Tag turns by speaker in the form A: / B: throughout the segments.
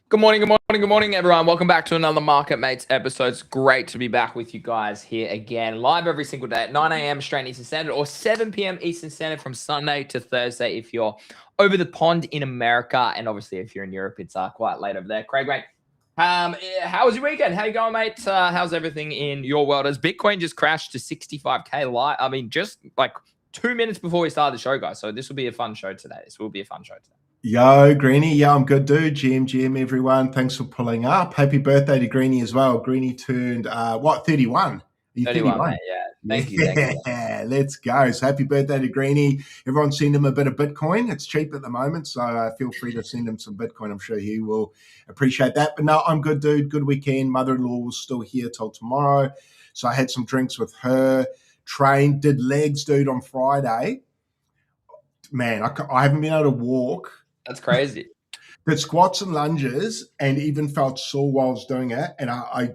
A: Good morning, good morning, everyone. Welcome back to another Market Mates episode. It's great to be back with you guys here again, live every single day at 9 a.m. Australian Eastern Standard or 7 p.m. Eastern Standard from Sunday to Thursday if you're over the pond in America. And obviously, if you're in Europe, it's quite late over there. Craig, mate, how was your weekend? How you going, mate? How's everything in your world? As Bitcoin just crashed to 65K live, I mean, just like 2 minutes before we started the show, guys. So this will be a fun show today.
B: Yo, Greeny. Yeah, I'm good, dude. GM, everyone. Thanks for pulling up. Happy birthday to Greeny as well. Greeny turned, 31? Are you
A: 31, mate, yeah. Thank you.
B: Yeah, let's go. So happy birthday to Greeny. Everyone send him a bit of Bitcoin. It's cheap at the moment, so feel free to send him some Bitcoin. I'm sure he will appreciate that. But no, I'm good, dude. Good weekend. Mother-in-law was still here till tomorrow. So I had some drinks with her, trained, did legs, dude, on Friday. Man, I haven't been able to walk.
A: That's crazy.
B: Did squats and lunges and even felt sore while I was doing it. And I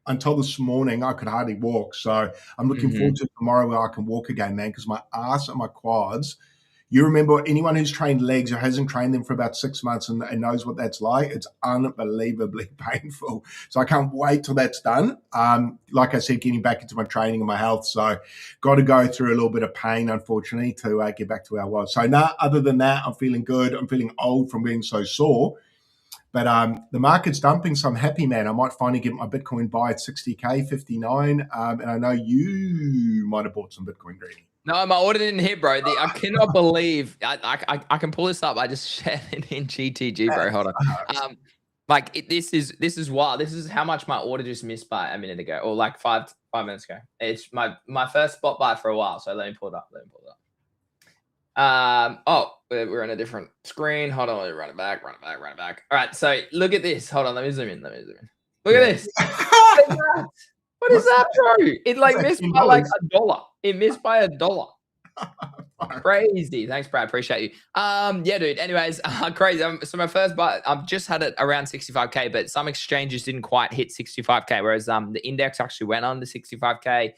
B: until this morning, I could hardly walk. So I'm looking forward to tomorrow where I can walk again, man, because my ass and my quads. You remember anyone who's trained legs or hasn't trained them for about 6 months and knows what that's like? It's unbelievably painful. So I can't wait till that's done. Like I said, getting back into my training and my health. So got to go through a little bit of pain, unfortunately, to get back to where I was. So other than that, I'm feeling good. I'm feeling old from being so sore. But the market's dumping, so I'm happy, man. I might finally get my Bitcoin buy at 60K, 59. And I know you might have bought some Bitcoin, Greeny.
A: No, my order didn't hit, bro. I cannot believe I can pull this up. I just shared it in GTG, bro. Hold on. This is wild. This is how much my order just missed by a minute ago, or like five minutes ago. It's my first spot buy for a while. So let me pull it up. We're on a different screen. Hold on, let me run it back. All right, so look at this. Hold on, let me zoom in. Look at this. What is that, bro? It missed by like $1. It missed by $1. Crazy. Thanks, Brad. Appreciate you. Yeah, dude. Anyways, crazy. So my first buy, I've just had it around 65K, but some exchanges didn't quite hit 65K, whereas the index actually went on the 65K.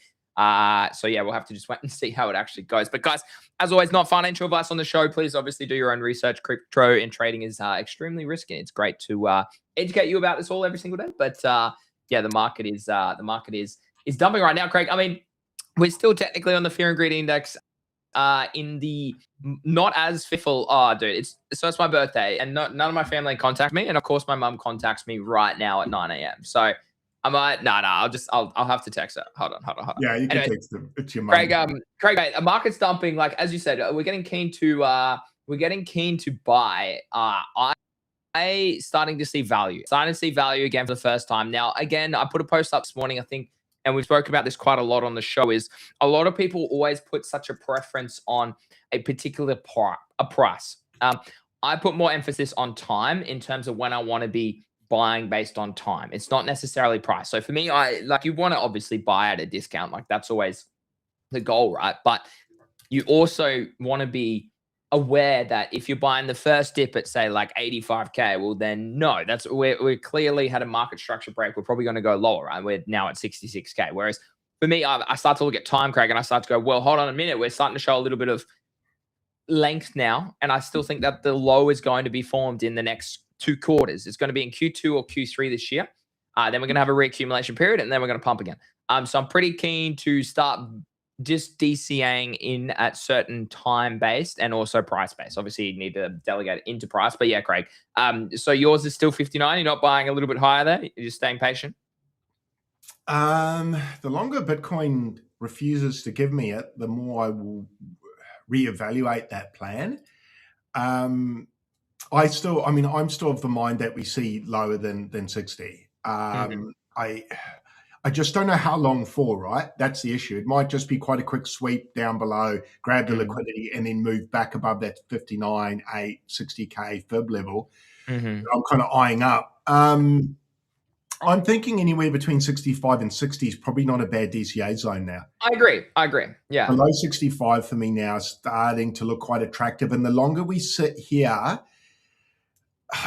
A: So yeah, we'll have to just wait and see how it actually goes. But guys, as always, not financial advice on the show. Please obviously do your own research. Crypto and trading is extremely risky. It's great to educate you about this all every single day. But yeah, the market is dumping right now, Craig. I mean, we're still technically on the fear and greed index in the not as fearful. Oh, dude, it's my birthday, and none of my family contact me, and of course my mum contacts me right now at 9 a.m. So I might I'll have to text her. Hold on.
B: Yeah, you can text them. It's your mum.
A: Craig, mate, a market's dumping. Like as you said, we're getting keen to buy. I starting to see value again for the first time. Now, again, I put a post up this morning, I think, and we've spoken about this quite a lot on the show, is a lot of people always put such a preference on a particular price. I put more emphasis on time in terms of when I want to be buying based on time. It's not necessarily price. So for me, you want to obviously buy at a discount. Like that's always the goal, right? But you also want to be aware that if you're buying the first dip at say like 85K, well then no, we clearly had a market structure break. We're probably going to go lower, right? We're now at 66K. Whereas for me, I start to look at time, Craig, and I start to go, well, hold on a minute. We're starting to show a little bit of length now. And I still think that the low is going to be formed in the next 2 quarters. It's going to be in Q2 or Q3 this year. Then we're going to have a reaccumulation period, and then we're going to pump again. So I'm pretty keen to start just DCAing in at certain time-based and also price-based. Obviously, you need to delegate it into price. But yeah, Craig. So yours is still 59. You're not buying a little bit higher there? You're just staying patient?
B: The longer Bitcoin refuses to give me it, the more I will reevaluate that plan. I'm still of the mind that we see lower than 60. I just don't know how long for, right? That's the issue. It might just be quite a quick sweep down below, grab the liquidity, and then move back above that 59, 8, 60K fib level. I'm kind of eyeing up. I'm thinking anywhere between 65 and 60 is probably not a bad DCA zone now.
A: I agree. Yeah.
B: Below 65 for me now is starting to look quite attractive. And the longer we sit here,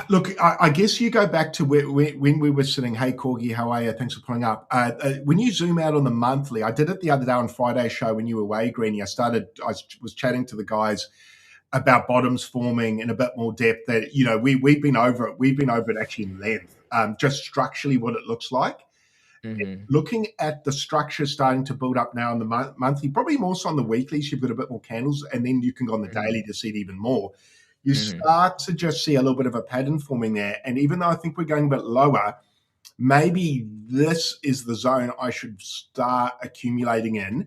B: look, I guess you go back to when we were sitting, hey, Corgi, how are you? Thanks for pulling up. When you zoom out on the monthly, I did it the other day on Friday show when you were away, Greeny. I was chatting to the guys about bottoms forming in a bit more depth. That we've been over it. We've been over it actually in length. Just structurally, what it looks like. Looking at the structure starting to build up now in the monthly, probably more so on the weeklies. You've got a bit more candles, and then you can go on the daily to see it even more. You start to just see a little bit of a pattern forming there. And even though I think we're going a bit lower, maybe this is the zone I should start accumulating in,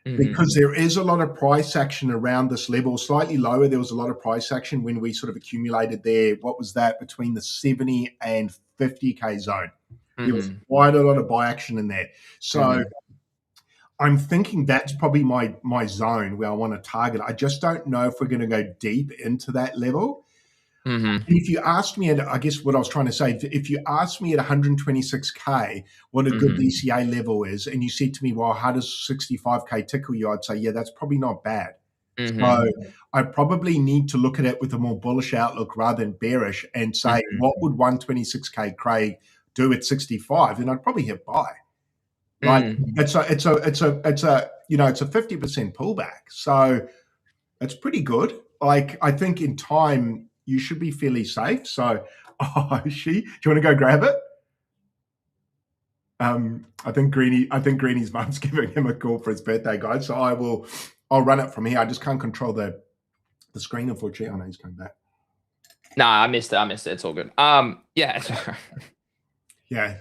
B: because there is a lot of price action around this level. Slightly lower, there was a lot of price action when we sort of accumulated there. What was that? Between the 70 and 50K zone. There was quite a lot of buy action in there. So I'm thinking that's probably my zone where I want to target. I just don't know if we're going to go deep into that level. If you asked me, and I guess what I was trying to say, if you asked me at 126K what a good DCA level is, and you said to me, well, how does 65K tickle you? I'd say, yeah, that's probably not bad. So I probably need to look at it with a more bullish outlook rather than bearish, and say, what would 126K Craig do at 65? And I'd probably hit buy. Like it's a 50% pullback. So it's pretty good. Like, I think in time you should be fairly safe. So, do you want to go grab it? I think Greeny's mum's giving him a call for his birthday, guys. So I'll run it from here. I just can't control the screen, unfortunately. I know he's coming back.
A: No, I missed it. It's all good. Yeah.
B: Yeah.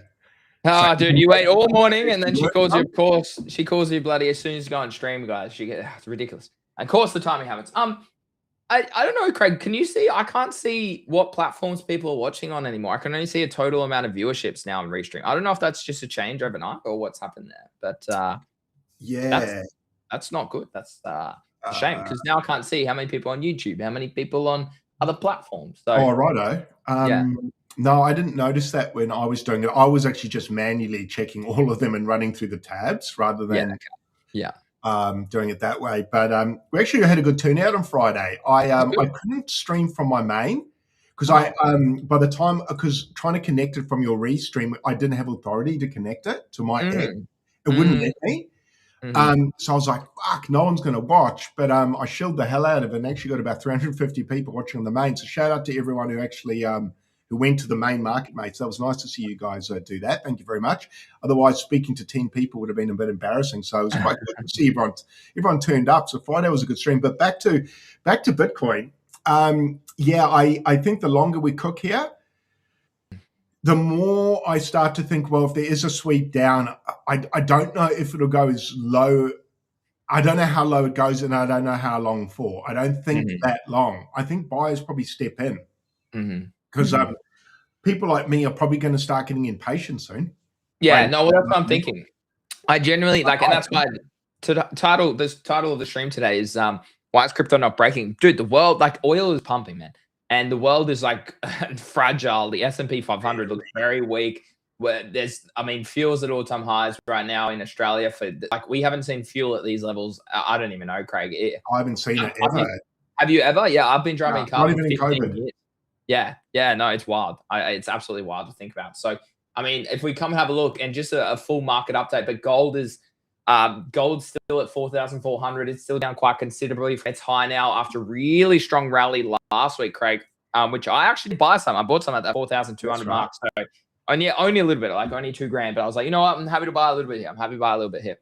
A: Oh, dude, you wait all morning, and then she calls you. Of course, she calls you bloody as soon as you go on stream, guys. It's ridiculous. And of course, the timing happens. I don't know, Craig. Can you see? I can't see what platforms people are watching on anymore. I can only see a total amount of viewerships now in Restream. I don't know if that's just a change overnight or what's happened there, but
B: yeah,
A: that's not good. That's a shame, because now I can't see how many people on YouTube, how many people on other platforms. So,
B: righto.
A: Yeah.
B: No, I didn't notice that when I was doing it. I was actually just manually checking all of them and running through the tabs rather than doing it that way. But we actually had a good turnout on Friday. I couldn't stream from my main because because trying to connect it from your restream, I didn't have authority to connect it to my app. It wouldn't let me. So I was like, fuck, no one's going to watch. But I shilled the hell out of it and actually got about 350 people watching on the main. So shout out to everyone who actually who went to the main market, mates. That was nice to see you guys do that. Thank you very much. Otherwise, speaking to 10 people would have been a bit embarrassing. So it was quite good to see everyone turned up. So Friday was a good stream. But back to Bitcoin. I think the longer we cook here, the more I start to think, well, if there is a sweep down, I don't know if it'll go as low. I don't know how low it goes, and I don't know how long for. I don't think that long. I think buyers probably step in because people like me are probably going to start getting impatient soon.
A: Yeah, no, well, that's what I'm thinking. I genuinely and that's why the title of the stream today is why is crypto not breaking? Dude, the world, like, oil is pumping, man. And the world is like fragile. The S&P 500 looks very weak. Where fuel's at all-time highs right now in Australia. We haven't seen fuel at these levels. I don't even know, Craig.
B: I haven't seen it ever.
A: Have you ever? Yeah, I've been driving cars for 15
B: COVID.
A: years. Yeah, no, it's wild. It's absolutely wild to think about. So, if we come have a look, and just a full market update, but gold's still at 4,400. It's still down quite considerably. It's high now after a really strong rally last week, Craig, which I actually buy some. I bought some at that 4,200 mark. So only a little bit, like only $2,000. But I was like, you know what? I'm happy to buy a little bit here.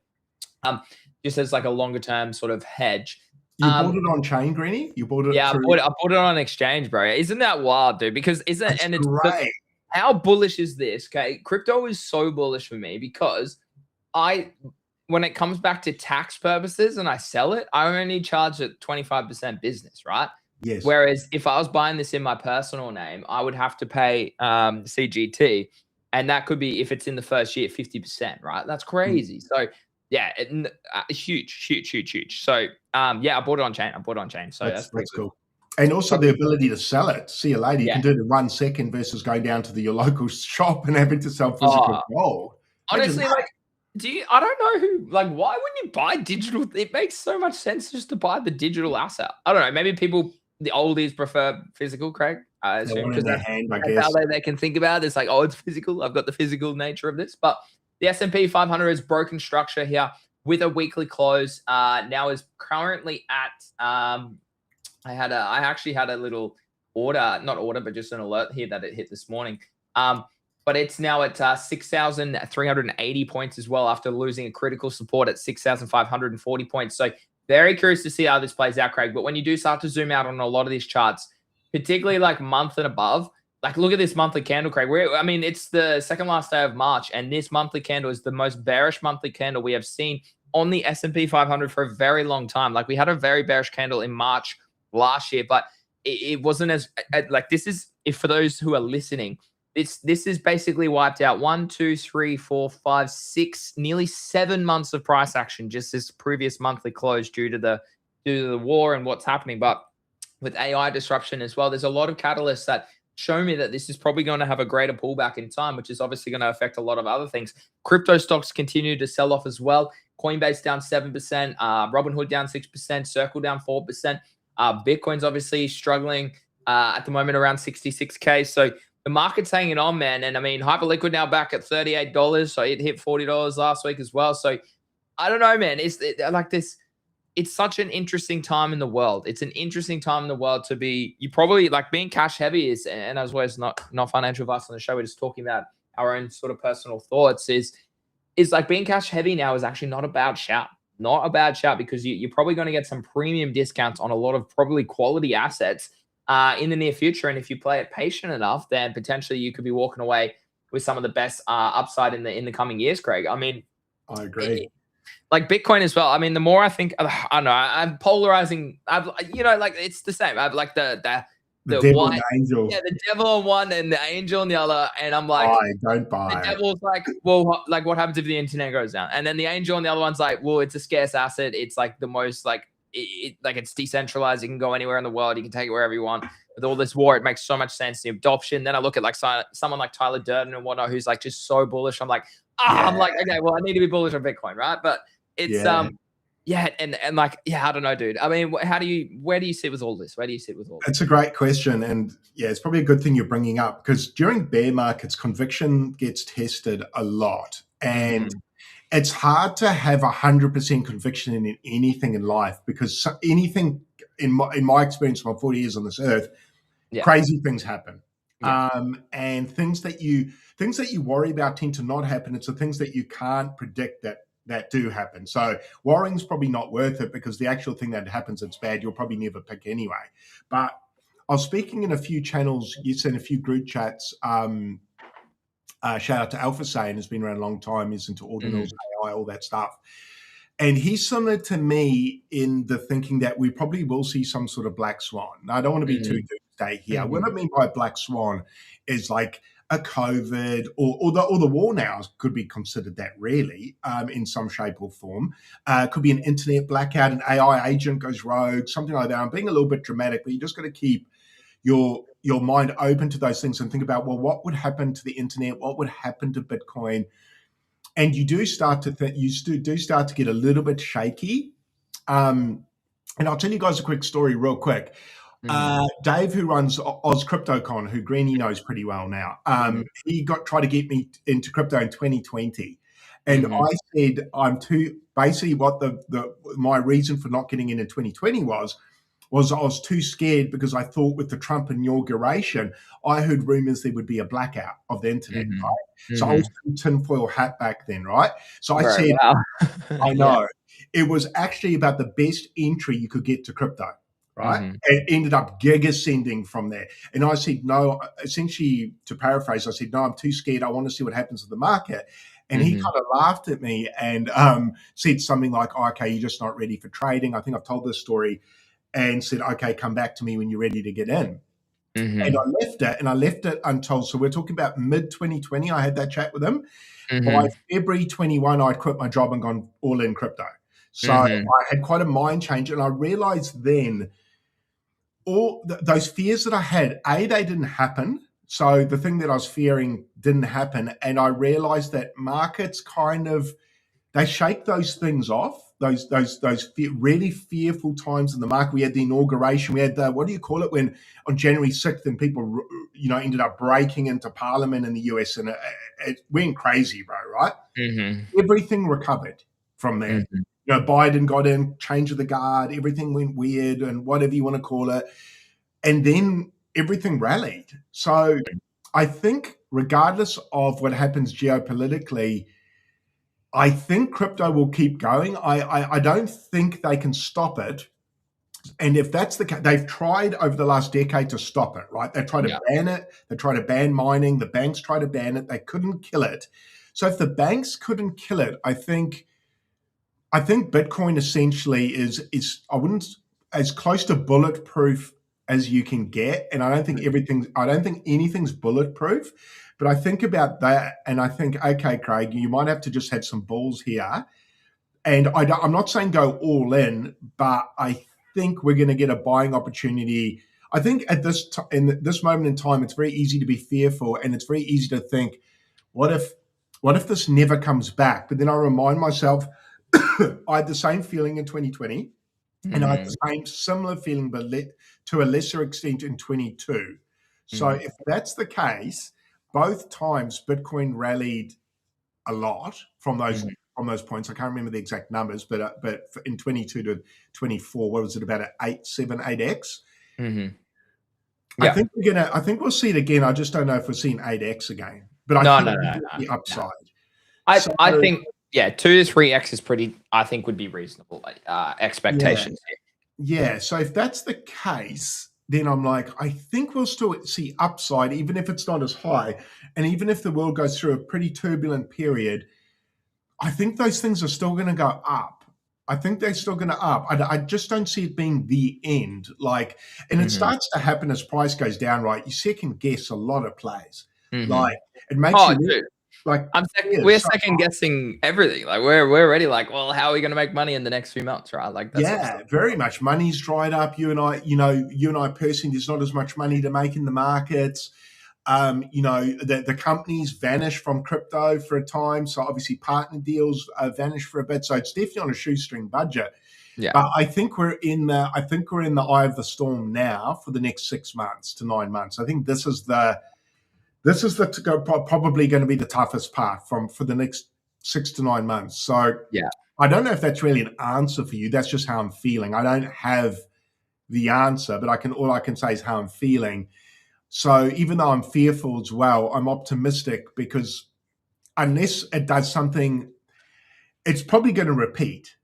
A: Just as like a longer term sort of hedge.
B: You bought it on chain, Greeny? You bought it?
A: Yeah, I bought it on exchange, bro. Isn't that wild, dude? Because it's
B: great.
A: How bullish is this? Okay, crypto is so bullish for me because when it comes back to tax purposes and I sell it, I only charge at 25% business, right?
B: Yes.
A: Whereas if I was buying this in my personal name, I would have to pay CGT, and that could be, if it's in the first year, 50%, right? That's crazy. So yeah, huge. So I bought it on chain. So that's
B: cool. And also the ability to sell it. See you later. You can do it in 1 second versus going down to your local shop and having to sell physical gold.
A: Honestly, I don't know why wouldn't you buy digital? It makes so much sense just to buy the digital asset. I don't know. Maybe the oldies prefer physical, Craig. I assume because that's how they can think about it. It's like, oh, it's physical. I've got the physical nature of this. But the S&P 500 has broken structure here with a weekly close. Now is currently at I actually had a little order, not order, but just an alert here that it hit this morning. Um, but it's now at 6,380 points as well after losing a critical support at 6,540 points. So very curious to see how this plays out, Craig. But when you do start to zoom out on a lot of these charts, particularly like month and above, like look at this monthly candle, Craig. I mean, it's the second last day of March, and this monthly candle is the most bearish monthly candle we have seen on the S&P 500 for a very long time. Like we had a very bearish candle in March last year, but it wasn't as like this is if for those who are listening, this is basically wiped out 1, 2, 3, 4, 5, 6, nearly 7 months of price action just this previous monthly close due to the war and what's happening. But with AI disruption as well, there's a lot of catalysts that show me that this is probably going to have a greater pullback in time, which is obviously going to affect a lot of other things. Crypto stocks continue to sell off as well. Coinbase down 7%, Robinhood down 6%, Circle down 4%. Bitcoin's obviously struggling at the moment around 66K. So the market's hanging on, man. And I mean, Hyperliquid now back at $38. So it hit $40 last week as well. So I don't know, man. Like this. It's such an interesting time in the world. It's an interesting time in the world to be. You probably like being cash heavy is, and as always, not financial advice on the show. We're just talking about our own sort of personal thoughts. Is like being cash heavy now is actually not a bad shout. Not a bad shout because you're probably going to get some premium discounts on a lot of probably quality assets in the near future. And if you play it patient enough, then potentially you could be walking away with some of the best upside in the coming years, Craig. I mean,
B: I agree.
A: Like Bitcoin as well. I mean, the more I think, I don't know, I'm polarizing. Like it's the same. I've like the
B: devil
A: white,
B: and the angel.
A: yeah, the devil on one and the angel on the other. And I'm like,
B: don't buy
A: the
B: it.
A: devil's like, well, like what happens if the internet goes down? And then the angel on the other one's like, well, it's a scarce asset. It's like the most like like it's decentralized. You can go anywhere in the world. You can take it wherever you want. With all this war, it makes so much sense. The adoption. Then I look at like someone like Tyler Durden and whatnot, who's like just so bullish. I'm like, I'm like, okay, well, I need to be bullish on Bitcoin, right? But it's and like, I don't know, dude. I mean, where do you sit with all this? Where do you sit with all this?
B: It's a great question. And yeah, it's probably a good thing you're bringing up because during bear markets, conviction gets tested a lot. And it's hard to have 100% conviction in anything in life because anything, in my experience, my 40 years on this earth, crazy things happen. And things that you worry about tend to not happen. It's the things that you can't predict that do happen. So worrying's probably not worth it because the actual thing that happens that's bad, you'll probably never pick anyway. But I was speaking in a few channels, you sent a few group chats. Shout out to Alpha Sane, has been around a long time, he's into ordinals, AI, all that stuff. And he's similar to me in the thinking that we probably will see some sort of black swan. Now, I don't want to be too doomsday here. What I mean by black swan is like a COVID or the war now could be considered that really in some shape or form. Could be an internet blackout, an AI agent goes rogue, something like that. I'm being a little bit dramatic, but you just got to keep your mind open to those things and think about, well, what would happen to the internet? What would happen to Bitcoin? And you do start to get a little bit shaky. And I'll tell you guys a quick story real quick. Dave, who runs Oz CryptoCon, who Greeny knows pretty well now, he tried to get me into crypto in 2020. And I said, basically what my reason for not getting in 2020 was I was too scared because I thought with the Trump inauguration, I heard rumors there would be a blackout of the internet, right? So I was in tinfoil hat back then, right? So I said, I know. It was actually about the best entry you could get to crypto, right? It ended up gig ascending from there. And I said, no, essentially to paraphrase, I said, no, I'm too scared. I want to see what happens to the market. And he kind of laughed at me and said something like, okay, you're just not ready for trading. I think I've told this story. And said, okay, come back to me when you're ready to get in. And I left it until, so we're talking about mid-2020, I had that chat with him. By February 21, I'd quit my job and gone all in crypto. So I had quite a mind change. And I realized then all those fears that I had, they didn't happen. So the thing that I was fearing didn't happen. And I realized that markets they shake those things off. Those really fearful times in the market. We had the inauguration. We had what do you call it when on January 6th and people ended up breaking into Parliament in the US and it went crazy, bro. Right? Everything recovered from there. You know, Biden got in, change of the guard, everything went weird, and whatever you want to call it, and then everything rallied. So I think, regardless of what happens geopolitically, I think crypto will keep going. I don't think they can stop it. And if that's the case, they've tried over the last decade to stop it, right? They tried to
A: Yeah.
B: ban it. They tried to ban mining. The banks tried to ban it. They couldn't kill it. So if the banks couldn't kill it, I think Bitcoin essentially is I wouldn't as close to bulletproof as you can get. And I don't think anything's bulletproof. But I think about that, and I think, okay, Craig, you might have to just have some balls here. And I'm not saying go all in, but I think we're going to get a buying opportunity. I think in this moment in time, it's very easy to be fearful, and it's very easy to think, what if this never comes back? But then I remind myself, I had the same feeling in 2020, and I had the same similar feeling, but to a lesser extent in 22. So if that's the case, both times Bitcoin rallied a lot from those points. I can't remember the exact numbers, but in 22 to 24, what was it, about an 8x?
A: Yeah.
B: I think we'll see it again. I just don't know if we're seeing 8x again. But I think the upside.
A: I think 2 to 3x is pretty. I think would be reasonable expectations here.
B: Yeah. So if that's the case, then I'm like, I think we'll still see upside, even if it's not as high, and even if the world goes through a pretty turbulent period. I think those things are still going to go up. I think they're still going to up. I just don't see it being the end. And it starts to happen as price goes down, right? You second guess a lot of plays. Like it makes
A: dude. We're second guessing everything. Like we're already like, well, how are we going to make money in the next few months, right? Like that's
B: very much. Money's dried up. You and I personally, there's not as much money to make in the markets. The companies vanish from crypto for a time. So obviously partner deals vanish for a bit. So it's definitely on a shoestring budget.
A: Yeah.
B: But I think we're in the eye of the storm now for the next 6 months to 9 months. I think this is probably going to be the toughest part for the next 6 to 9 months. So
A: yeah,
B: I don't know if that's really an answer for you. That's just how I'm feeling. I don't have the answer, but all I can say is how I'm feeling. So even though I'm fearful as well, I'm optimistic because unless it does something, it's probably going to repeat.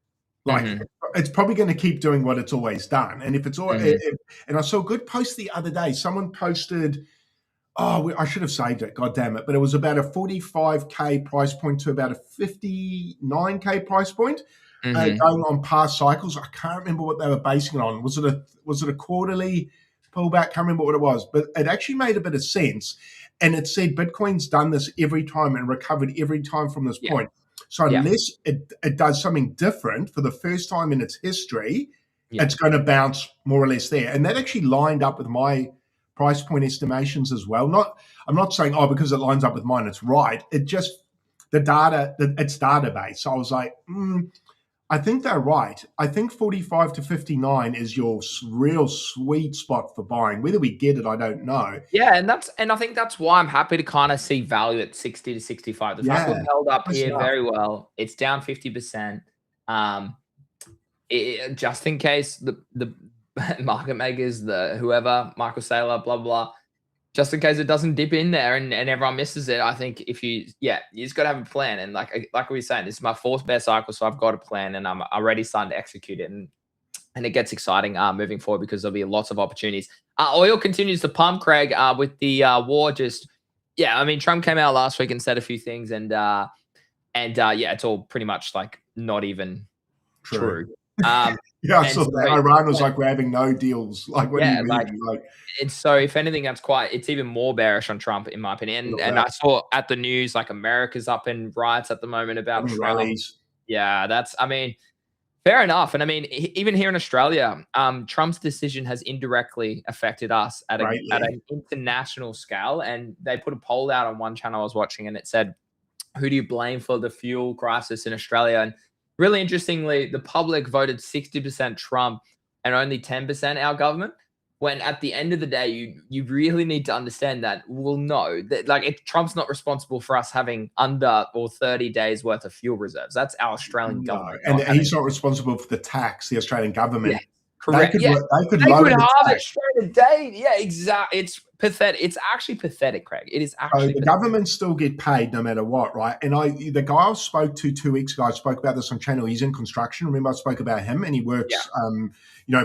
B: It's probably going to keep doing what it's always done. And if it's all, and I saw a good post the other day. Someone posted, I should have saved it. God damn it! But it was about a 45K price point to about a 59K price point, going on past cycles. I can't remember what they were basing it on. Was it a quarterly pullback? Can't remember what it was, but it actually made a bit of sense. And it said Bitcoin's done this every time and recovered every time from this point. So unless it does something different for the first time in its history, it's going to bounce more or less there. And that actually lined up with my price point estimations as well. I'm not saying, because it lines up with mine, it's right. It just, the data, it's database. So I was like, I think they're right. I think 45 to 59 is your real sweet spot for buying. Whether we get it, I don't know.
A: Yeah, and I think that's why I'm happy to kind of see value at 60 to 65. The fact we've held up here very well. It's down 50%. Just in case the market makers, whoever, Michael Saylor, blah blah, just in case it doesn't dip in there and everyone misses it. I think you just got to have a plan. And like we were saying, this is my 4th bear cycle, so I've got a plan and I'm already starting to execute it. And it gets exciting moving forward because there'll be lots of opportunities. Oil continues to pump, Craig, with the war. I mean, Trump came out last week and said a few things, and it's all pretty much like not even true.
B: I saw that. Iran was like, we're having no deals. Like, what do you mean?
A: And so, if anything, it's even more bearish on Trump, in my opinion. And I saw at the news, like, America's up in riots at the moment about Trump.
B: Rallies.
A: Yeah, fair enough. And I mean, even here in Australia, Trump's decision has indirectly affected us at an international scale. And they put a poll out on one channel I was watching, and it said, who do you blame for the fuel crisis in Australia? And really interestingly, the public voted 60% Trump and only 10% our government. when at the end of the day, you really need to understand that we'll know that like Trump's not responsible for us having under or 30 days worth of fuel reserves. That's our Australian
B: No,
A: government
B: and
A: not having.
B: he's not responsible for the tax, the Australian
A: Yeah,
B: government.
A: correct. Yeah,
B: They could
A: they
B: lower
A: could
B: the
A: halve it
B: tax.
A: straight a day. Yeah, exactly. It's pathetic. It's actually pathetic, Craig. It is
B: So
A: actually
B: the
A: pathetic.
B: government still get paid no matter what, right? And the guy I spoke to 2 weeks ago, I spoke about this on channel. He's in construction. Remember, I spoke about him, and he
A: Yeah.
B: works,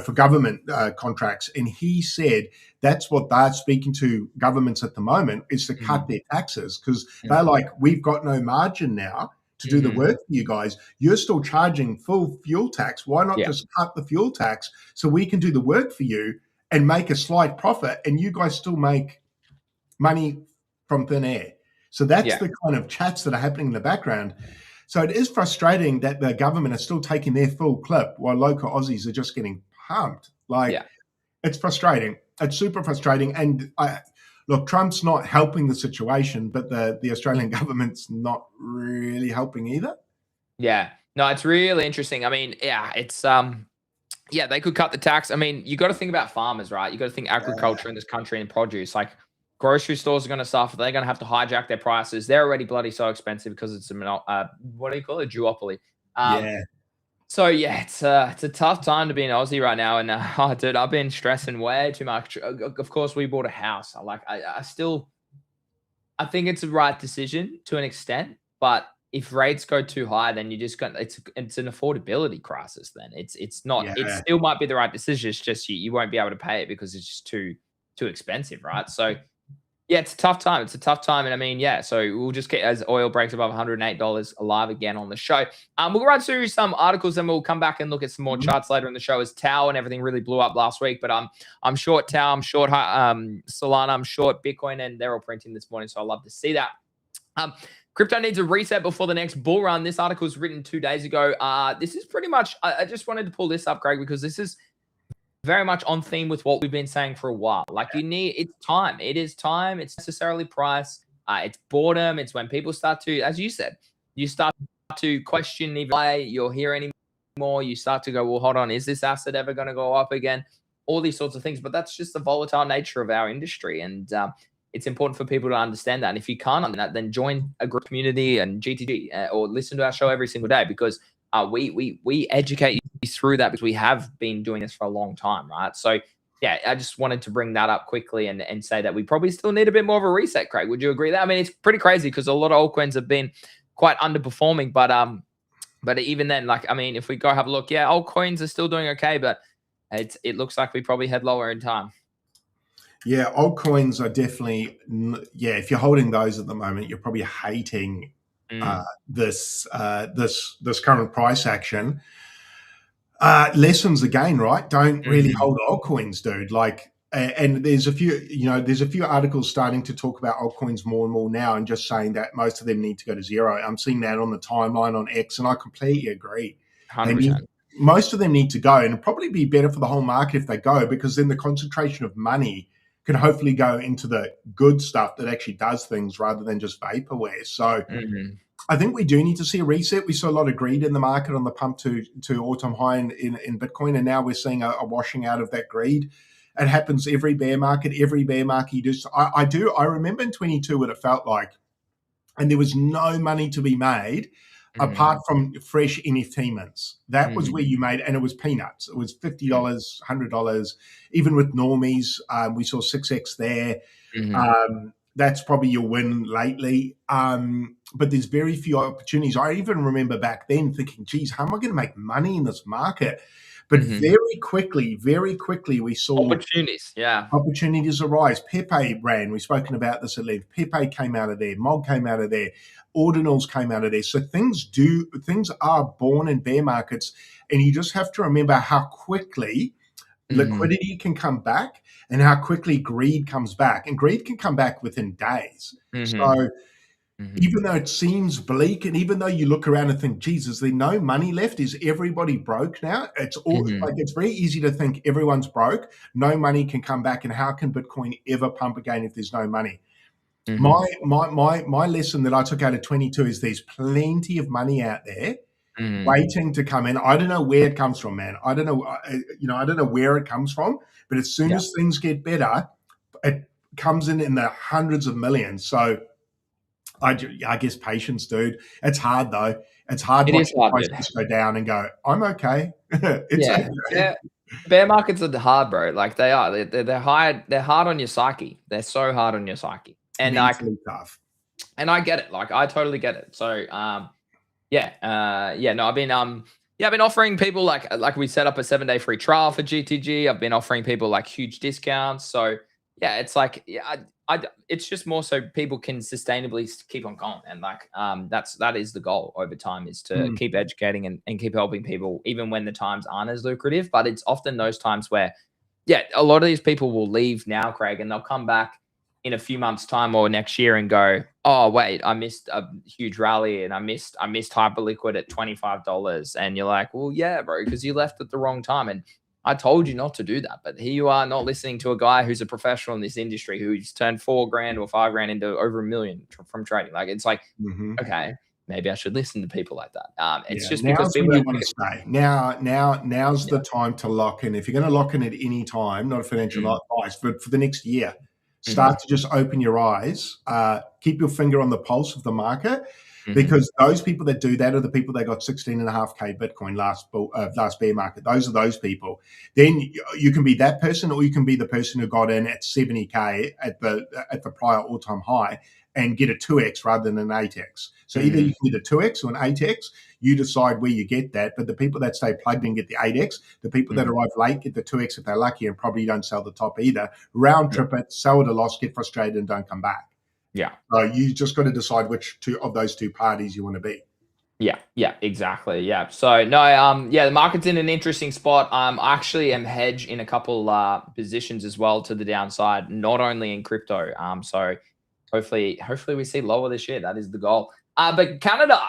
B: for government contracts. And he said that's what they're speaking to governments at the moment is to cut their taxes because they're like, we've got no margin now to do the work for you guys. You're still charging full fuel tax. Why not
A: Yeah.
B: just cut the fuel tax so we can do the work for you and make a slight profit, and you guys still make money from thin air. So that's the kind of chats that are happening in the background. So it is frustrating that the government is still taking their full clip while local Aussies are just getting pumped. It's frustrating. It's super frustrating. And look, Trump's not helping the situation, but the Australian government's not really helping either.
A: Yeah. No, it's really interesting. I mean, yeah, it's they could cut the tax. I mean, you got to think about farmers, right? You got to think agriculture in this country and produce. Like grocery stores are going to suffer. They're going to have to hijack their prices. They're already bloody so expensive because it's a what do you call it? Duopoly. So yeah, it's a tough time to be an Aussie right now. And dude, I've been stressing way too much. Of course, we bought a house. I think it's the right decision to an extent, but if rates go too high, then you just got it's an affordability crisis. Then it's not. It still might be the right decision. It's just you won't be able to pay it because it's just too expensive, right? So yeah, it's a tough time. It's a tough time, and I mean, yeah. So we'll just get as oil breaks above $108 alive again on the show. We'll run through some articles, and we'll come back and look at some more charts later in the show. As Tau and everything really blew up last week, but I'm short Tau, I'm short Solana, I'm short Bitcoin, and they're all printing this morning. So I love to see that. Crypto needs a reset before the next bull run. This article was written 2 days ago. This is pretty much. I just wanted to pull this up, Greg, because this is very much on theme with what we've been saying for a while. Like it's time. It is time. It's necessarily price. It's boredom. It's when people start to, as you said, you start to question even why you're here anymore. You start to go, well, hold on, is this asset ever going to go up again? All these sorts of things. But that's just the volatile nature of our industry. And it's important for people to understand that. And if you can't understand that, then join a group community and GTG or listen to our show every single day because we educate you through that because we have been doing this for a long time, right? So yeah, I just wanted to bring that up quickly and say that we probably still need a bit more of a reset, Craig. Would you agree with that? I mean, it's pretty crazy because a lot of altcoins have been quite underperforming, but even then, like, I mean, if we go have a look, yeah, altcoins are still doing okay, but it looks like we probably head lower in time.
B: Yeah, altcoins are definitely, if you're holding those at the moment, you're probably hating this current price action. Lessons again, right? Don't really hold altcoins, dude. Like, and there's a few articles starting to talk about altcoins more and more now, and just saying that most of them need to go to zero. I'm seeing that on the timeline on X, and I completely agree.
A: 100%.
B: Most of them need to go, and it'd probably be better for the whole market if they go, because then the concentration of money can hopefully go into the good stuff that actually does things rather than just vaporware. So I think we do need to see a reset. We saw a lot of greed in the market on the pump to all-time high in Bitcoin, and now we're seeing a washing out of that greed. It happens every bear market. Every bear market you do. I remember in 22 what it felt like, and there was no money to be made apart from fresh NFT mints. That was where you made, and it was peanuts. It was $50, $100. Even with normies, we saw 6x there. That's probably your win lately. But there's very few opportunities. I even remember back then thinking, geez, how am I going to make money in this market? But very quickly, we saw opportunities arise. Pepe ran. We've spoken about this at length. Pepe came out of there. Mog came out of there. Ordinals came out of there. So things are born in bear markets, and you just have to remember how quickly liquidity can come back and how quickly greed comes back. And greed can come back within days. So even though it seems bleak, and even though you look around and think, Jesus, there's no money left. Is everybody broke now? It's all like, it's very easy to think everyone's broke. No money can come back. And how can Bitcoin ever pump again if there's no money? My lesson that I took out of 22 is there's plenty of money out there
A: Mhm.
B: waiting to come in. I don't know where it comes from, man. I don't know, I don't know where it comes from, but as soon
A: Yeah.
B: as things get better, it comes in the hundreds of millions. So I guess patience, dude. It's hard though. It's hard
A: It is
B: watching
A: hard, dude.
B: prices go down and go, I'm okay. It's
A: Yeah.
B: okay.
A: Bear markets are hard, bro. Like they are. They're hard. They're hard on your psyche. They're so hard on your psyche. And
B: Mentally tough.
A: I get it. Like I totally get it. So yeah, no, I've been offering people like we set up a 7-day free trial for GTG. I've been offering people like huge discounts. So yeah, it's like it's just more so people can sustainably keep on going, and like that is the goal over time, is to
B: Mm.
A: keep educating and keep helping people even when the times aren't as lucrative. But it's often those times where a lot of these people will leave now, Craig, and they'll come back in a few months' time or next year and go, "Oh, wait, I missed a huge rally and I missed hyperliquid at $25." And you're like, "Well, yeah, bro, because you left at the wrong time. And I told you not to do that." But here you are, not listening to a guy who's a professional in this industry, who's turned 4 grand or 5 grand into over a million from trading. Like, it's like,
B: Hmm.
A: okay, maybe I should listen to people like that. It's
B: Yeah,
A: just because
B: now's where
A: people
B: they
A: need
B: want
A: to
B: to
A: get,
B: stay. Now's the time to lock in. If you're going to lock in at any time, not a financial
A: mm,
B: advice, but for the next year,
A: mhm,
B: start to just open your eyes, keep your finger on the pulse of the market,
A: mhm,
B: because those people that do that are the people that got 16.5K Bitcoin last bear market. Those are those people. Then you can be that person, or you can be the person who got in at 70K at the prior all time high and get a 2x rather than an 8x. So either you
A: mhm,
B: can get a 2x or an 8x. You decide where you get that. But the people that stay plugged in get the 8x. The people that
A: mhm.
B: arrive late get the 2x if they're lucky, and probably don't sell the top either. Round
A: Yeah,
B: trip it, sell at a loss, get frustrated, and don't come back.
A: yeah.
B: So you just got to decide which two of those two parties you want to be.
A: Yeah, exactly. Yeah. So no, the market's in an interesting spot. I actually am hedged in a couple positions as well to the downside, not only in crypto. So hopefully we see lower this year. That is the goal. But Canada,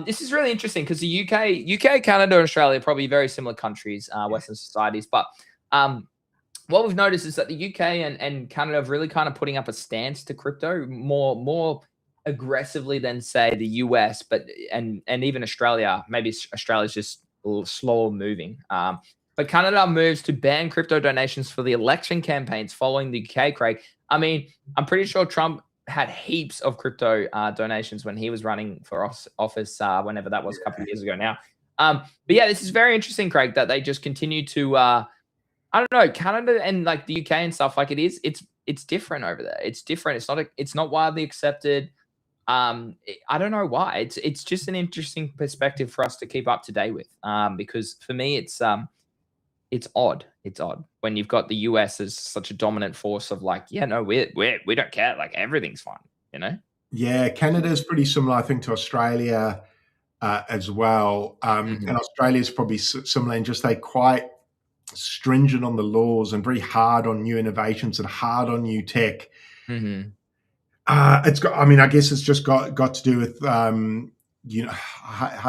A: this is really interesting because the UK, Canada, and Australia are probably very similar countries, Western societies. But what we've noticed is that the UK and Canada have really kind of putting up a stance to crypto more aggressively than say the US, but and even Australia. Maybe Australia's just a little slower moving. But Canada moves to ban crypto donations for the election campaigns following the UK, Craig. I mean, I'm pretty sure Trump had heaps of crypto donations when he was running for office, whenever that was, a couple of years ago now. But yeah, this is very interesting, Craig, that they just continue to I don't know, Canada and like the UK and stuff, like it's different over there. It's different. It's not widely accepted. I don't know why. It's just an interesting perspective for us to keep up to date with. Because for me it's odd. It's odd when you've got the US as such a dominant force of like, yeah, no, we don't care. Like everything's fine, you know?
B: Yeah, Canada is pretty similar, I think, to Australia as well. And
A: Mhm.
B: Australia is probably similar in just they're quite stringent on the laws and very hard on new innovations and hard on new tech.
A: Mhm.
B: It's got. I mean, I guess it's just got to do with how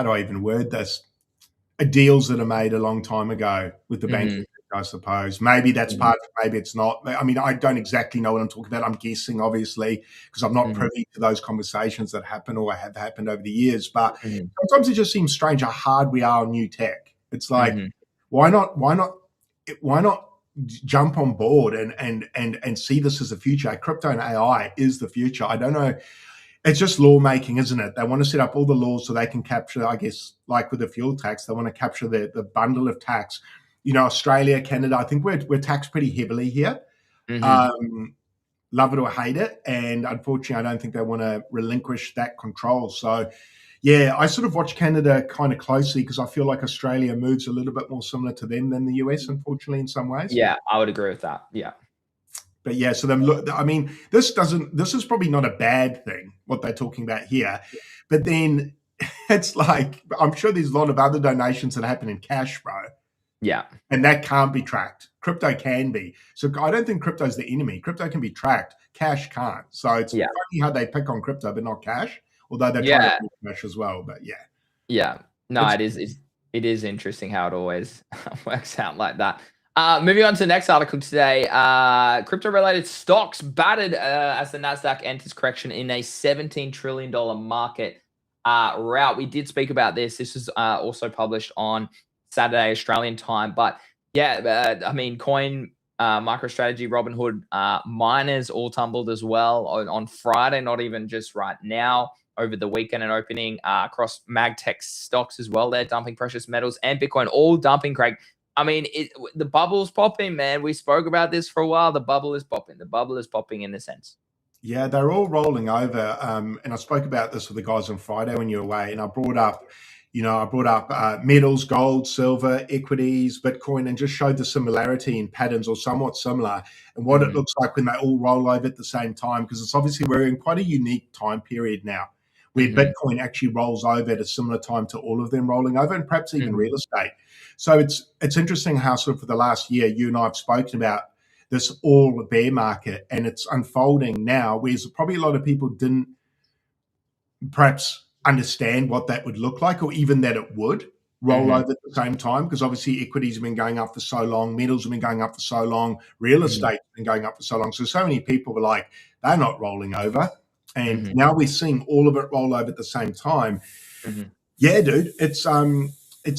B: do I even word this? Deals that are made a long time ago with the banking
A: Mhm.
B: sector, I suppose. Maybe that's
A: Mhm.
B: part of it, maybe it's not. I mean, I don't exactly know what I'm talking about. I'm guessing, obviously, because I'm not
A: Mhm.
B: privy to those conversations that happen or have happened over the years. But
A: Mhm.
B: sometimes it just seems strange how hard we are on new tech. It's like,
A: Mhm.
B: why not? Why not jump on board and see this as the future? Crypto and AI is the future. I don't know, it's just lawmaking, isn't it? They want to set up all the laws so they can capture, I guess, like with the fuel tax, they want to capture the bundle of tax. Australia, Canada, I think we're taxed pretty heavily here.
A: Mhm.
B: Um, Love it or hate it. And unfortunately, I don't think they want to relinquish that control. So, yeah, I sort of watch Canada kind of closely because I feel like Australia moves a little bit more similar to them than the US, unfortunately, in some ways.
A: Yeah, I would agree with that. Yeah.
B: But yeah, so them look. I mean, this is probably not a bad thing what they're talking about here, but then it's like I'm sure there's a lot of other donations that happen in cash, bro,
A: Yeah.
B: and that can't be tracked. Crypto can be. So I don't think crypto's the enemy. Crypto can be tracked. Cash can't. So it's
A: Yeah.
B: funny how they pick on crypto but not cash, although they're trying to
A: Yeah.
B: pull cash as well. But yeah,
A: Yeah. No,
B: it's
A: it is interesting how it always works out like that. Moving on to the next article today. Crypto related stocks battered as the Nasdaq enters correction in a $17 trillion market. route. We did speak about this. This is also published on Saturday Australian time. But yeah, I mean, Coin, MicroStrategy, Robinhood, miners all tumbled as well on Friday, not even just right now, over the weekend and opening, across MagTech stocks as well. They're dumping precious metals and Bitcoin, all dumping, Craig. I mean, the bubble's popping, man. We spoke about this for a while. The bubble is popping. The bubble is popping in a sense.
B: Yeah, they're all rolling over. And I spoke about this with the guys on Friday when you were away, and I brought up, metals, gold, silver, equities, Bitcoin, and just showed the similarity in patterns or somewhat similar, and what it looks like when they all roll over at the same time. Because it's obviously we're in quite a unique time period now, where Bitcoin actually rolls over at a similar time to all of them rolling over, and perhaps even real estate. So it's interesting how sort of for the last year, you and I have spoken about this all bear market, and it's unfolding now, whereas probably a lot of people didn't perhaps understand what that would look like, or even that it would roll over at the same time, because obviously equities have been going up for so long, metals have been going up for so long, real estate has been going up for so long. So many people were like, they're not rolling over. And now we're seeing all of it roll over at the same time. Yeah, dude, it's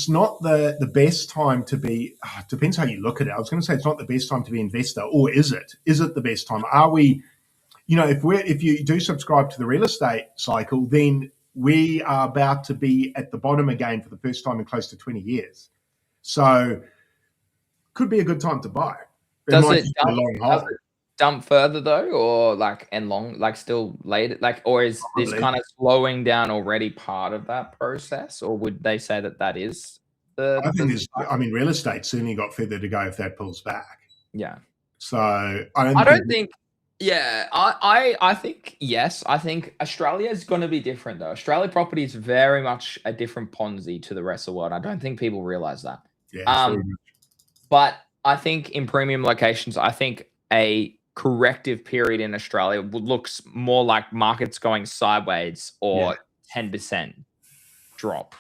B: not the best time to be. Depends how you look at it. I was going to say it's not the best time to be an investor, or is it? Is it the best time? Are we? If you do subscribe to the real estate cycle, then we are about to be at the bottom again for the first time in close to 20 years. So, could be a good time to buy.
A: Does it dump further though, or still later, or is this kind of slowing down already part of that process, or would they say that is
B: I think real estate certainly got further to go if that pulls back.
A: Yeah.
B: So
A: I don't think. Yeah, I think yes. I think Australia is going to be different though. Australia property is very much a different Ponzi to the rest of the world. I don't think people realize that.
B: Yeah.
A: But I think in premium locations, I think a corrective period in Australia looks more like markets going sideways or 10% drop,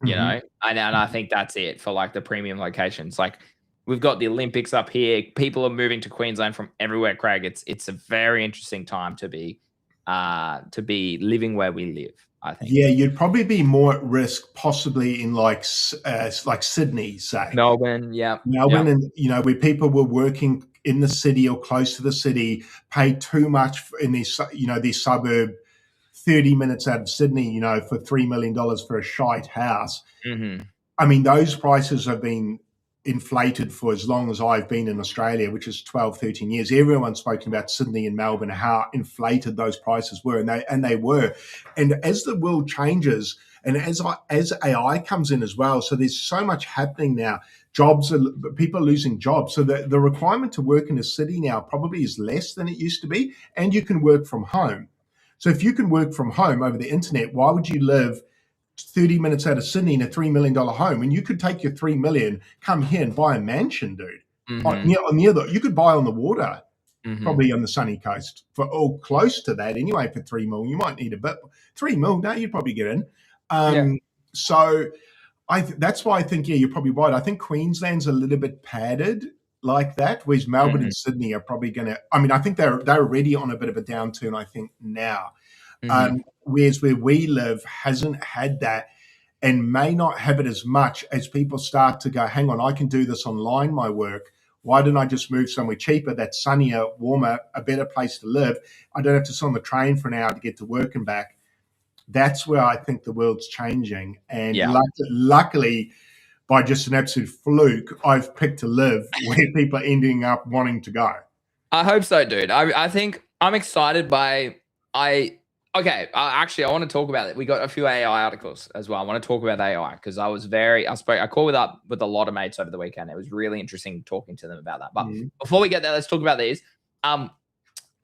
A: you know? And I think that's it for like the premium locations. Like we've got the Olympics up here. People are moving to Queensland from everywhere, Craig. It's a very interesting time to be living where we live, I think.
B: Yeah, you'd probably be more at risk possibly in like Sydney, say.
A: Melbourne,
B: Melbourne, and where people were working in the city or close to the city, paid too much in their suburb, 30 minutes out of Sydney, for $3 million for a shite house. I mean, those prices have been inflated for as long as I've been in Australia, which is 12, 13 years. Everyone's spoken about Sydney and Melbourne, how inflated those prices were, and they were. And as the world changes, and as AI comes in as well, so there's so much happening now. People are losing jobs. So the requirement to work in a city now probably is less than it used to be, and you can work from home. So if you can work from home over the internet, why would you live 30 minutes out of Sydney in a $3 million home? And you could take your $3 million, come here and buy a mansion, dude. You could buy on the water, probably on the sunny coast, or close to that anyway for $3 million. You might need a bit. $3 million, no, you'd probably get in. So that's why I think, you're probably right. I think Queensland's a little bit padded like that, whereas Melbourne and Sydney are probably going to, I think they're already on a bit of a downturn, I think, now. Whereas where we live hasn't had that, and may not have it as much as people start to go, hang on, I can do this online, my work. Why don't I just move somewhere cheaper, that's sunnier, warmer, a better place to live? I don't have to sit on the train for an hour to get to work and back. That's where I think the world's changing. And luckily, by just an absolute fluke, I've picked to live where people are ending up wanting to go.
A: I hope so, dude. I think I'm excited by actually, I want to talk about it. We got a few AI articles as well. I want to talk about AI because I called up with a lot of mates over the weekend. It was really interesting talking to them about that. But before we get there, let's talk about these.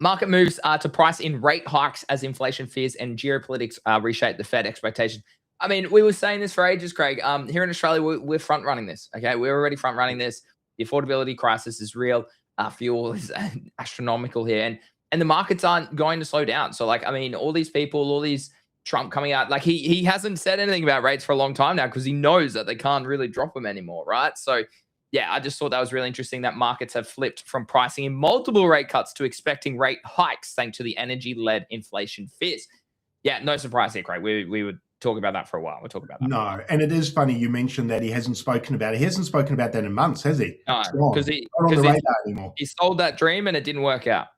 A: Market moves to price in rate hikes as inflation fears and geopolitics reshape the Fed expectations. I mean, we were saying this for ages, Craig. Here in Australia, we're front running this. Okay, we're already front running this. The affordability crisis is real. Fuel is astronomical here, and the markets aren't going to slow down. So, all these people, all these Trump coming out, he hasn't said anything about rates for a long time now because he knows that they can't really drop them anymore, right? So, yeah, I just thought that was really interesting that markets have flipped from pricing in multiple rate cuts to expecting rate hikes thanks to the energy-led inflation fears. Yeah, no surprise here, Craig. We were talk about that for a while. We'll talk about that.
B: No, and it is funny you mentioned that he hasn't spoken about it. He hasn't spoken about that in months, has he?
A: No,
B: It's gone.
A: because
B: Not on the radar anymore.
A: he sold that dream and it didn't work out.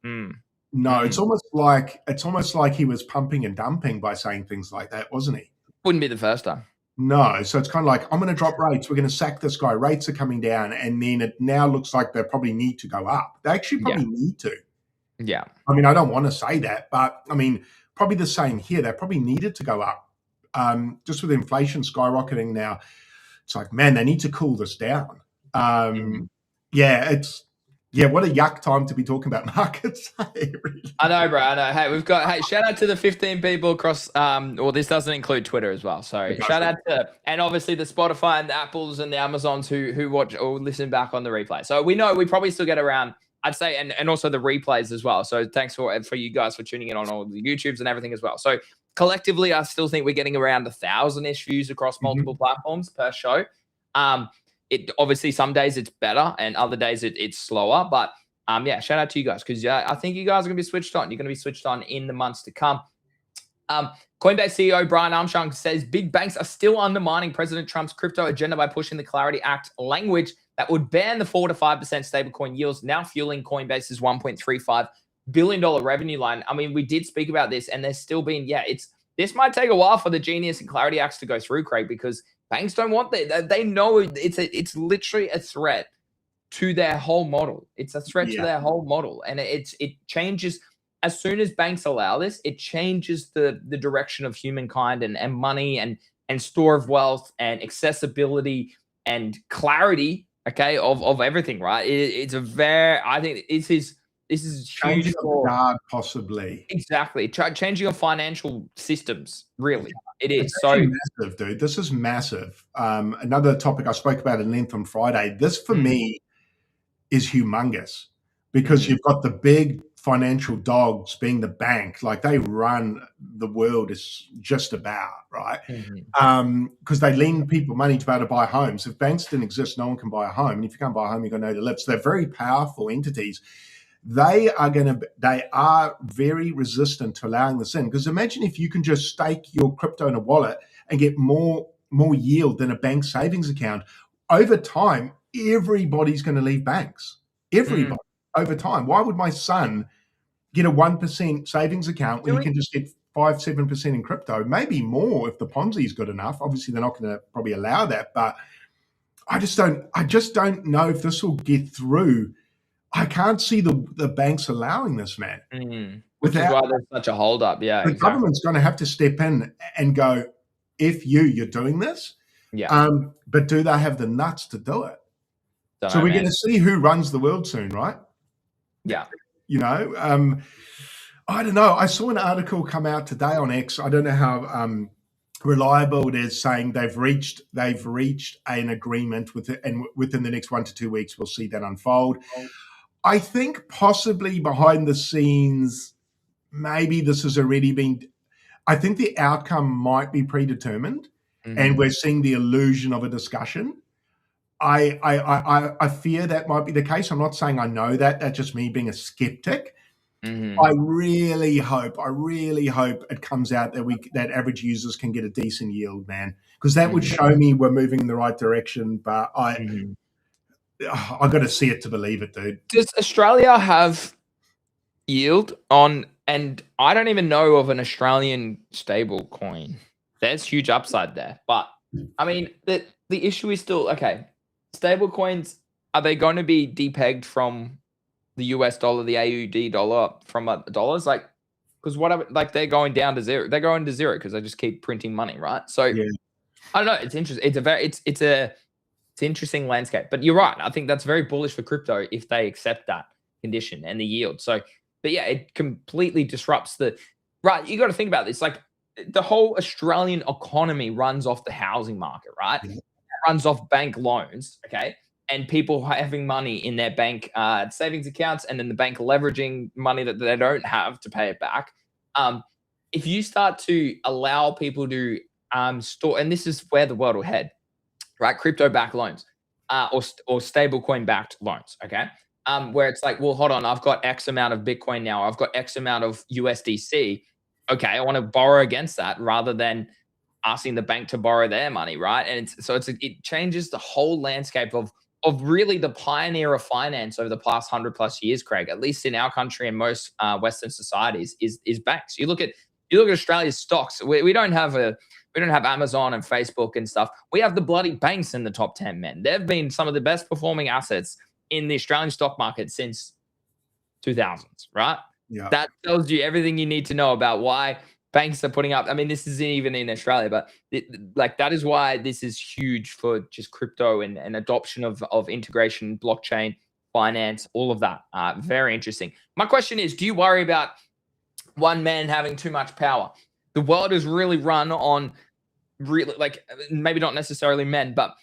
B: No, it's almost like he was pumping and dumping by saying things like that, wasn't he?
A: Wouldn't be the first time.
B: No, so it's kind of like, I'm going to drop rates. We're going to sack this guy. Rates are coming down, and then it now looks like they probably need to go up. They actually probably need to.
A: Yeah.
B: I mean, I don't want to say that, but I mean, probably the same here. They probably needed to go up. Just with inflation skyrocketing now, it's like, man, they need to cool this down. Yeah, what a yuck time to be talking about markets. Really.
A: I know, bro. I know. Hey, shout out to the 15 people across, well, this doesn't include Twitter as well. So shout out to, and obviously the Spotify and the Apples and the Amazons who watch or listen back on the replay. So we know we probably still get around, I'd say, and also the replays as well. So thanks for you guys for tuning in on all the YouTubes and everything as well. So collectively, I still think we're getting around 1,000-ish views across multiple platforms per show. It obviously some days it's better and other days it's slower, but yeah, shout out to you guys because I think you guys are gonna be switched on. You're gonna be switched on in the months to come. Coinbase CEO Brian Armstrong says big banks are still undermining President Trump's crypto agenda by pushing the Clarity Act language that would ban the 4 to 5% stablecoin yields, now fueling Coinbase's $1.35 billion revenue line. I mean, we did speak about this, and there's still been this might take a while for the Genius and Clarity Acts to go through, Craig, because banks don't want that. They know it's literally a threat to their whole model. It's a threat to their whole model, and it changes as soon as banks allow this. It changes the direction of humankind and money and store of wealth and accessibility and clarity. Okay, of everything, right? It's a very. I think this is
B: changing of guard, possibly.
A: Exactly, changing of financial systems. Really, it is
B: so massive, dude. This is massive. Another topic I spoke about at length on Friday. This for me is humongous because you've got the big financial dogs being the bank, like they run the world is just about right. Because they lend people money to be able to buy homes. If banks didn't exist, no one can buy a home, and if you can't buy a home, you've got nowhere to live. So they're very powerful entities. They are very resistant to allowing this in, because imagine if you can just stake your crypto in a wallet and get more yield than a bank savings account. Over time, everybody's going to leave banks. Everybody over time. Why would my son get a 1% savings account when he can just get 5-7% in crypto? Maybe more if the Ponzi's good enough. Obviously, they're not going to probably allow that, but I just don't know if this will get through. I can't see the banks allowing this, man.
A: Which is why there's such a hold up. Yeah,
B: the government's going to have to step in and go, if you're doing this.
A: Yeah.
B: But do they have the nuts to do it?
A: Don't
B: so
A: know,
B: we're
A: man.
B: going to see who runs the world soon, right?
A: Yeah.
B: You know, I don't know. I saw an article come out today on X. I don't know how reliable it is, saying they've reached an agreement with it, and within the next 1 to 2 weeks, we'll see that unfold. I think possibly behind the scenes, maybe this has already been. I think the outcome might be predetermined, and we're seeing the illusion of a discussion. I fear that might be the case. I'm not saying I know that. That's just me being a skeptic. I really hope it comes out that average users can get a decent yield, man, because that would show me we're moving in the right direction. But I got to see it to believe it, dude.
A: Does Australia have yield on? And I don't even know of an Australian stable coin. There's huge upside there, but I mean the issue is still okay. Stable coins, are they going to be depegged from the US dollar, the AUD dollar, from dollars? Like, because they're going down to zero. They're going to zero because they just keep printing money, right? So I don't know. It's interesting. It's an interesting landscape. But you're right. I think that's very bullish for crypto if they accept that condition and the yield. So, but yeah, it completely disrupts right. You got to think about this. Like the whole Australian economy runs off the housing market, right? Runs off bank loans, okay, and people having money in their bank savings accounts, and then the bank leveraging money that they don't have to pay it back. If you start to allow people to store, and this is where the world will head, right? Crypto-backed loans or stablecoin-backed loans, okay, where it's like, well, hold on, I've got X amount of Bitcoin now, I've got X amount of USDC. Okay, I want to borrow against that rather than asking the bank to borrow their money, right? And it changes the whole landscape of really the pioneer of finance over the past 100+ years, Craig. At least in our country and most Western societies, is banks. You look at Australia's stocks. We don't have Amazon and Facebook and stuff. We have the bloody banks in the top 10, man. They've been some of the best performing assets in the Australian stock market since 2000s, right?
B: Yeah.
A: That tells you everything you need to know about why banks are putting up. I mean, this isn't even in Australia, but that is why this is huge for just crypto and adoption of integration, blockchain, finance, all of that. Very interesting. My question is, do you worry about one man having too much power? The world is really run on really, like, maybe not necessarily men, but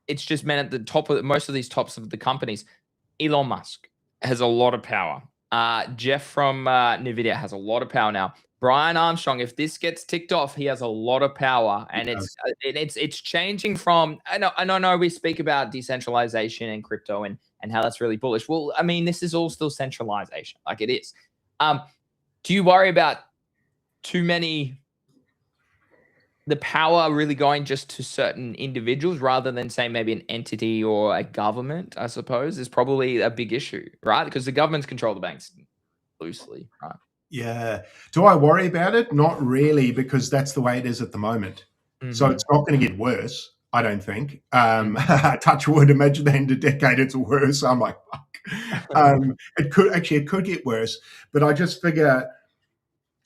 A: it's just men at the top of most of these tops of the companies. Elon Musk has a lot of power. Jeff from Nvidia has a lot of power now. Brian Armstrong, if this gets ticked off, he has a lot of power, and it's changing from. I know we speak about decentralization and crypto and how that's really bullish. Well, I mean, this is all still centralization, like it is. Do you worry about too many? The power really going just to certain individuals rather than, say, maybe an entity or a government, I suppose, is probably a big issue, right? Because the governments control the banks loosely, right?
B: Yeah. Do I worry about it? Not really, because that's the way it is at the moment. So it's not going to get worse, I don't think. Touch wood, imagine the end of the decade, it's worse. I'm like, fuck. It could get worse, but I just figure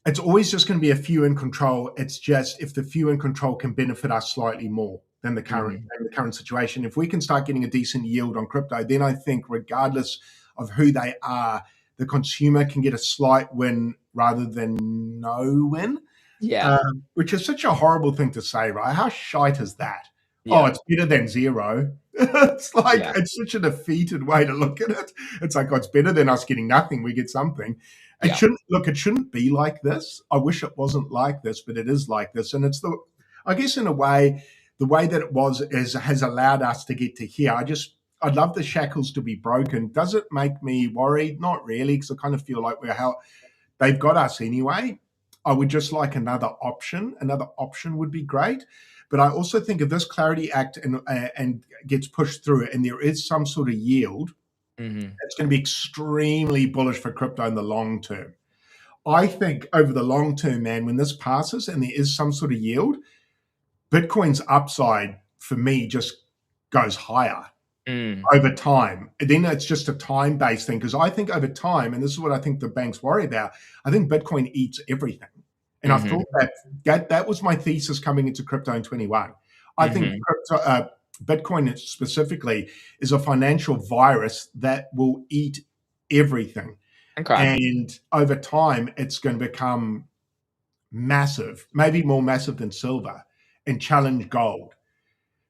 B: it's always just going to be a few in control. It's just if the few in control can benefit us slightly more than the current situation. If we can start getting a decent yield on crypto, then I think regardless of who they are, the consumer can get a slight win rather than no win.
A: Yeah.
B: Which is such a horrible thing to say, right? How shite is that?
A: Yeah.
B: Oh, it's better than zero. It's like, it's such a defeated way to look at it. It's like, oh, it's better than us getting nothing. We get something. It shouldn't be like this. I wish it wasn't like this, but it is like this. And it's I guess in a way, the way that it was has allowed us to get to here. I'd love the shackles to be broken. Does it make me worried? Not really, because I kind of feel like they've got us anyway. I would just like another option. Another option would be great. But I also think if this Clarity Act and gets pushed through and there is some sort of yield, it's going to be extremely bullish for crypto in the long term. I think over the long term, man, when this passes and there is some sort of yield, Bitcoin's upside for me just goes higher over time. And then it's just a time-based thing, because I think over time, and this is what I think the banks worry about, I think Bitcoin eats everything. And I thought that was my thesis coming into crypto in 21. I think Bitcoin specifically is a financial virus that will eat everything.
A: Okay.
B: And over time, it's going to become massive, maybe more massive than silver, and challenge gold.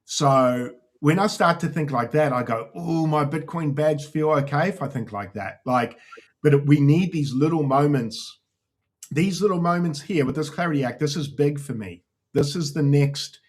B: So when I start to think like that, I go, oh, my Bitcoin bags feel okay if I think like that. But we need these little moments. These little moments here with this Clarity Act, this is big for me. This is the next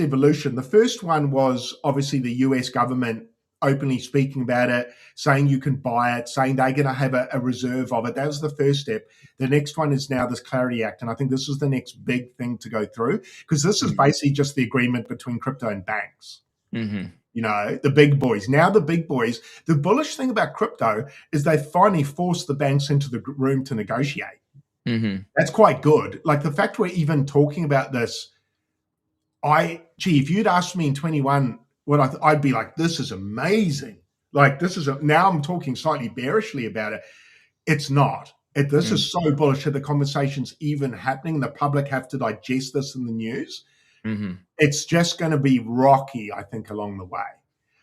B: evolution. The first one was obviously the US government openly speaking about it, saying you can buy it, saying they're going to have a reserve of it. That was the first step. The next one is now this Clarity Act. And I think this is the next big thing to go through, because this is basically just the agreement between crypto and banks. The big boys. Now the big boys, the bullish thing about crypto is they finally forced the banks into the room to negotiate. That's quite good. Like the fact we're even talking about this, if you'd asked me in 21, I'd be like, this is amazing. Like now I'm talking slightly bearishly about it. It's not. This is so bullish that the conversation's even happening. The public have to digest this in the news. It's just going to be rocky, I think, along the way.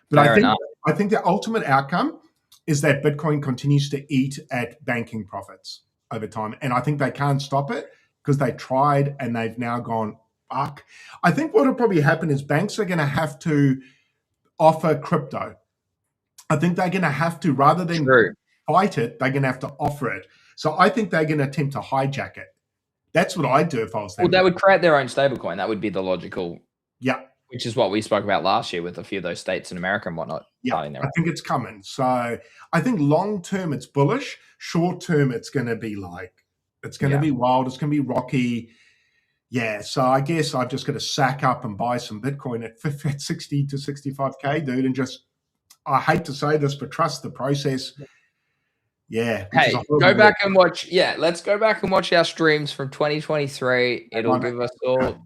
B: But I think the ultimate outcome is that Bitcoin continues to eat at banking profits over time. And I think they can't stop it because they tried and they've now gone, fuck. I think what will probably happen is banks are going to have to offer crypto. I think they're going to have to, rather than fight it, they're going to have to offer it. So I think they're going to attempt to hijack it. That's what I'd do if I was them.
A: Well, they would create their own stablecoin. That would be the logical.
B: Yeah.
A: Which is what we spoke about last year with a few of those states in America and whatnot.
B: Yeah, I think it's coming. So I think long term it's bullish. Short term it's going to be wild. It's going to be rocky. Yeah, so I guess I've just got to sack up and buy some Bitcoin at 60 to 65K, dude, and just, I hate to say this, but trust the process. Yeah, which is a
A: Hey, go
B: horrible word.
A: back and watch. Yeah, let's go back and watch our streams from 2023. It'll
B: My bad.
A: give us all.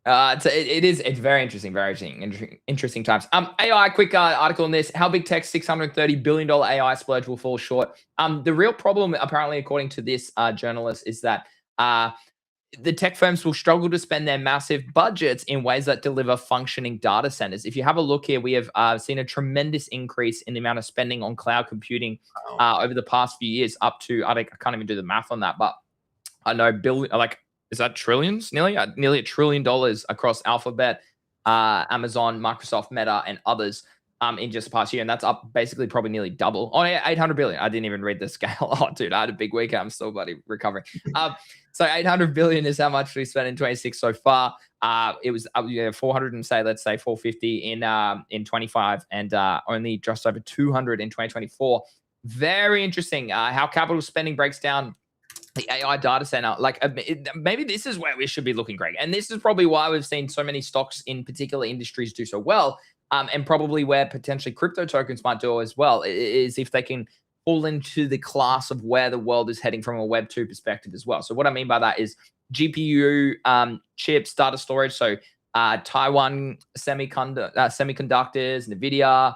A: It's very interesting, interesting times. AI, quick article on this. How big tech's $630 billion AI splurge will fall short. The real problem, apparently, according to this journalist, is that the tech firms will struggle to spend their massive budgets in ways that deliver functioning data centers. If you have a look here, we have seen a tremendous increase in the amount of spending on cloud computing over the past few years, up to, I can't even do the math on that, but I know is that trillions? Nearly $1 trillion across Alphabet, Amazon, Microsoft, Meta, and others in just the past year. And that's up basically probably nearly double. Oh, yeah, 800 billion. I didn't even read the scale. Oh, dude, I had a big weekend. I'm still bloody recovering. So 800 billion is how much we spent in 26 so far. It was 400 and let's say 450 in 25, and only just over 200 in 2024. Very interesting how capital spending breaks down the AI data center. Maybe this is where we should be looking, Greg. And this is probably why we've seen so many stocks in particular industries do so well, and probably where potentially crypto tokens might do as well, is if they can fall into the class of where the world is heading from a Web 2 perspective as well. So what I mean by that is GPU chips, data storage. So Taiwan semiconductors, NVIDIA,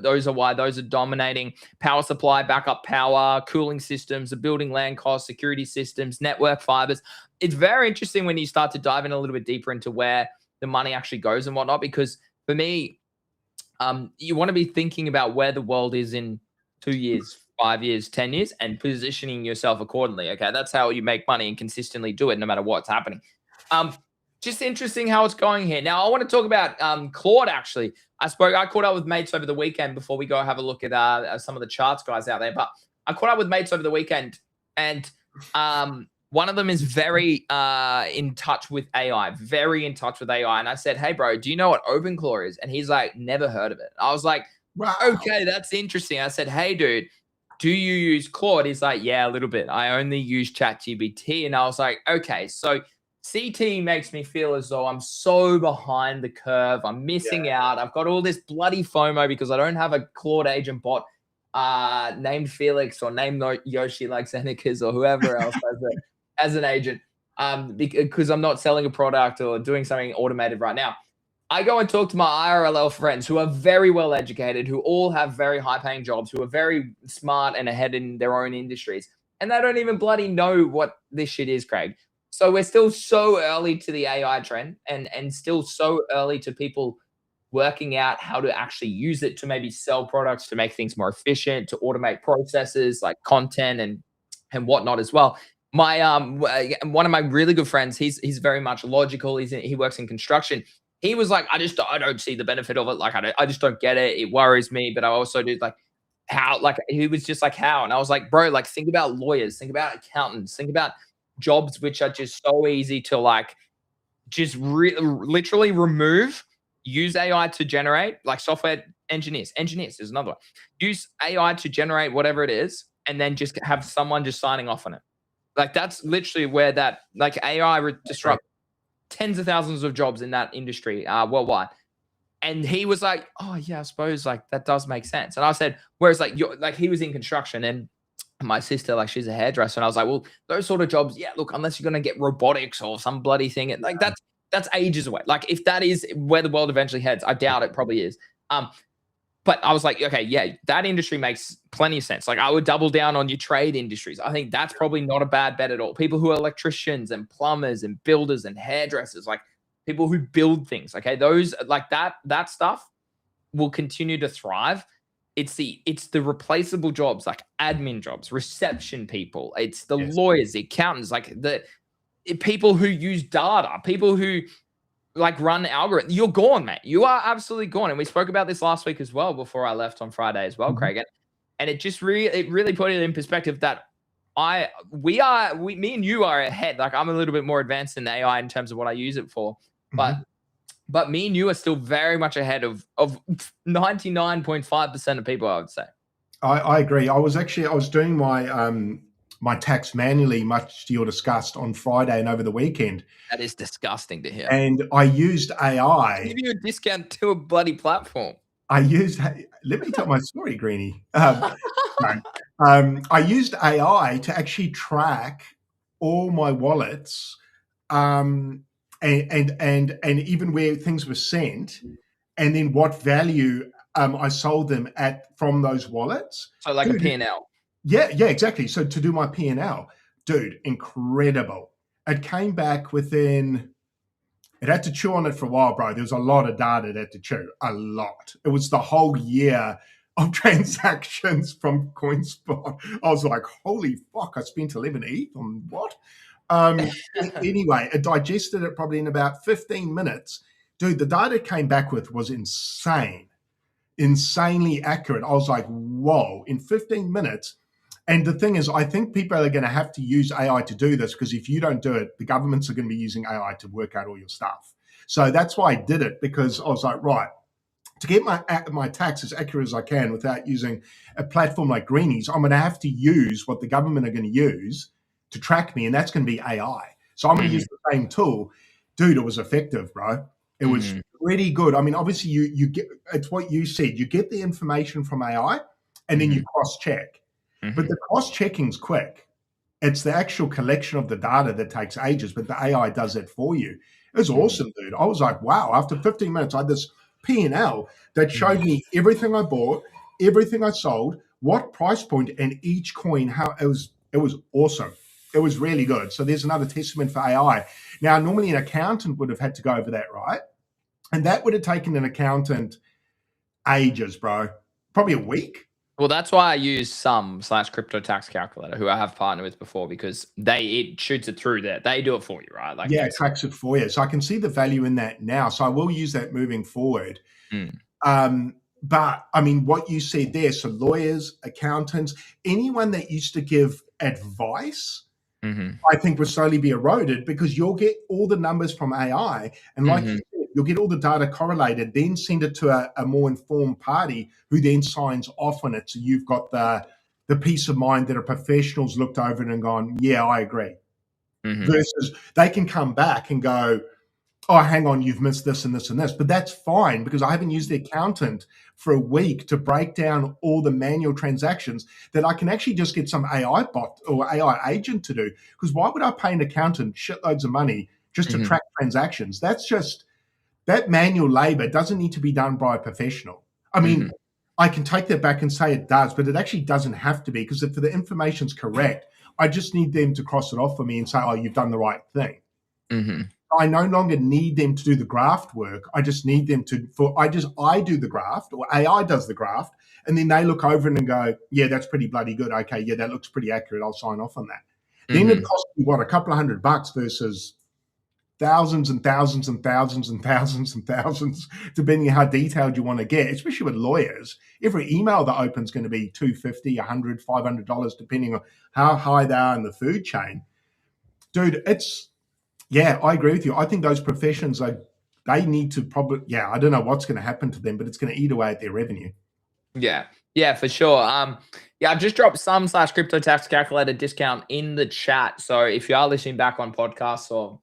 A: those are dominating. Power supply, backup power, cooling systems, the building land costs, security systems, network fibers. It's very interesting when you start to dive in a little bit deeper into where the money actually goes and whatnot, because for me, you want to be thinking about where the world is in 2 years, 5 years, 10 years, and positioning yourself accordingly. Okay, that's how you make money and consistently do it no matter what's happening. Just interesting how it's going here. Now, I want to talk about Claude, actually. I caught up with mates over the weekend before we go have a look at some of the charts guys out there. But I caught up with mates over the weekend, and one of them is very in touch with AI, And I said, hey, bro, do you know what OpenClaw is? And he's like, never heard of it. I was like, wow, okay, that's interesting. I said, hey, dude, do you use Claude? He's like, yeah, a little bit. I only use ChatGPT. And I was like, okay, so CT makes me feel as though I'm so behind the curve. I'm missing out. I've got all this bloody FOMO because I don't have a Claude agent bot named Felix or named Yoshi like Zeneca's or whoever else as an agent, because I'm not selling a product or doing something automated right now. I go and talk to my IRL friends who are very well educated, who all have very high paying jobs, who are very smart and ahead in their own industries. And they don't even bloody know what this shit is, Craig. So we're still so early to the AI trend, and still so early to people working out how to actually use it to maybe sell products, to make things more efficient, to automate processes like content and whatnot as well. My one of my really good friends, he's very much logical. He works in construction. He was like, I don't see the benefit of it. Like I just don't get it. It worries me, but I also do like how. Like he was just like how, and I was like, bro, like think about lawyers, think about accountants, think about jobs which are just so easy to like just literally remove. Use AI to generate, like software engineers. Engineers is another one. Use AI to generate whatever it is, and then just have someone just signing off on it. Like that's literally where that like AI disrupt tens of thousands of jobs in that industry worldwide. And he was like, "Oh yeah, I suppose like that does make sense." And I said, "Whereas like he was in construction, and my sister, like she's a hairdresser, and I was like, well, those sort of jobs, yeah, look, unless you're gonna get robotics or some bloody thing, like that's ages away. Like if that is where the world eventually heads, I doubt it probably is. But I was like, okay, yeah, that industry makes plenty of sense. Like I would double down on your trade industries. I think that's probably not a bad bet at all. People who are electricians and plumbers and builders and hairdressers, like people who build things, okay, those like that stuff will continue to thrive. It's the replaceable jobs like admin jobs, reception people. It's the lawyers, the accountants, like the people who use data, people who like run algorithms. You're gone, mate. You are absolutely gone. And we spoke about this last week as well before I left on Friday as well, Craig. And it just really put it in perspective that me and you are ahead. Like I'm a little bit more advanced in AI in terms of what I use it for, but me and you are still very much ahead of 99.5% of people, I would say.
B: I agree. I was doing my my tax manually, much to your disgust, on Friday and over the weekend.
A: That is disgusting to hear.
B: And I used AI.
A: Give you a discount to a bloody platform.
B: Let me tell my story, Greeny. No. I used AI to actually track all my wallets, and even where things were sent, and then what value I sold them at from those wallets.
A: So like a P&L.
B: Yeah, exactly. So to do my P&L, dude, incredible. It came back within. It had to chew on it for a while, bro. There was a lot of data it had to chew, a lot. It was the whole year of transactions from CoinSpot. I was like, holy fuck, I spent 11 ETH on what? Anyway, it digested it probably in about 15 minutes. Dude, the data it came back with was insane, insanely accurate. I was like, whoa, in 15 minutes. And the thing is, I think people are going to have to use AI to do this, because if you don't do it, the governments are going to be using AI to work out all your stuff. So that's why I did it, because I was like, right, to get my tax as accurate as I can without using a platform like Greeny's, I'm going to have to use what the government are going to use to track me, and that's going to be AI. So I'm going to use the same tool. Dude, it was effective, bro. It was pretty good. I mean, obviously, you get, it's what you said. You get the information from AI, and then you cross-check. But the cross-checking's quick. It's the actual collection of the data that takes ages, but the AI does it for you. It was awesome, dude. I was like, wow. After 15 minutes, I had this P&L that showed me everything I bought, everything I sold, what price point, and each coin. How it was awesome. It was really good. So there's another testament for AI. Now, normally an accountant would have had to go over that, right? And that would have taken an accountant ages, bro. Probably a week.
A: Well, that's why I use /crypto tax calculator, who I have partnered with before, because it shoots it through there. They do it for you, right? Like,
B: yeah, it tracks it for you. So I can see the value in that now. So I will use that moving forward. But I mean, what you said there, so lawyers, accountants, anyone that used to give advice, I think will slowly be eroded, because you'll get all the numbers from AI. And like you said, you'll get all the data correlated, then send it to a more informed party who then signs off on it. So you've got the peace of mind that a professional's looked over it and gone, yeah, I agree. Versus they can come back and go, oh, hang on, you've missed this and this and this. But that's fine, because I haven't used the accountant for a week to break down all the manual transactions that I can actually just get some AI bot or AI agent to do. Because why would I pay an accountant shitloads of money just to track transactions? That's just, that manual labor doesn't need to be done by a professional. I mean, I can take that back and say it does, but it actually doesn't have to be, because if the information's correct, I just need them to cross it off for me and say, oh, you've done the right thing. I no longer need them to do the graft work. I just need them to, I do the graft, or AI does the graft, and then they look over it and go, yeah, that's pretty bloody good. Okay, yeah, that looks pretty accurate. I'll sign off on that. Then it costs you, what, a couple of $100 versus thousands and thousands and thousands and thousands and thousands, depending on how detailed you want to get, especially with lawyers. Every email that opens is going to be $250, $100, $500, depending on how high they are in the food chain. Dude, yeah, I agree with you. I think those professions, they need to probably, I don't know what's going to happen to them, but it's going to eat away at their revenue.
A: Yeah, for sure. I've just dropped some /crypto tax calculator discount in the chat. So if you are listening back on podcasts or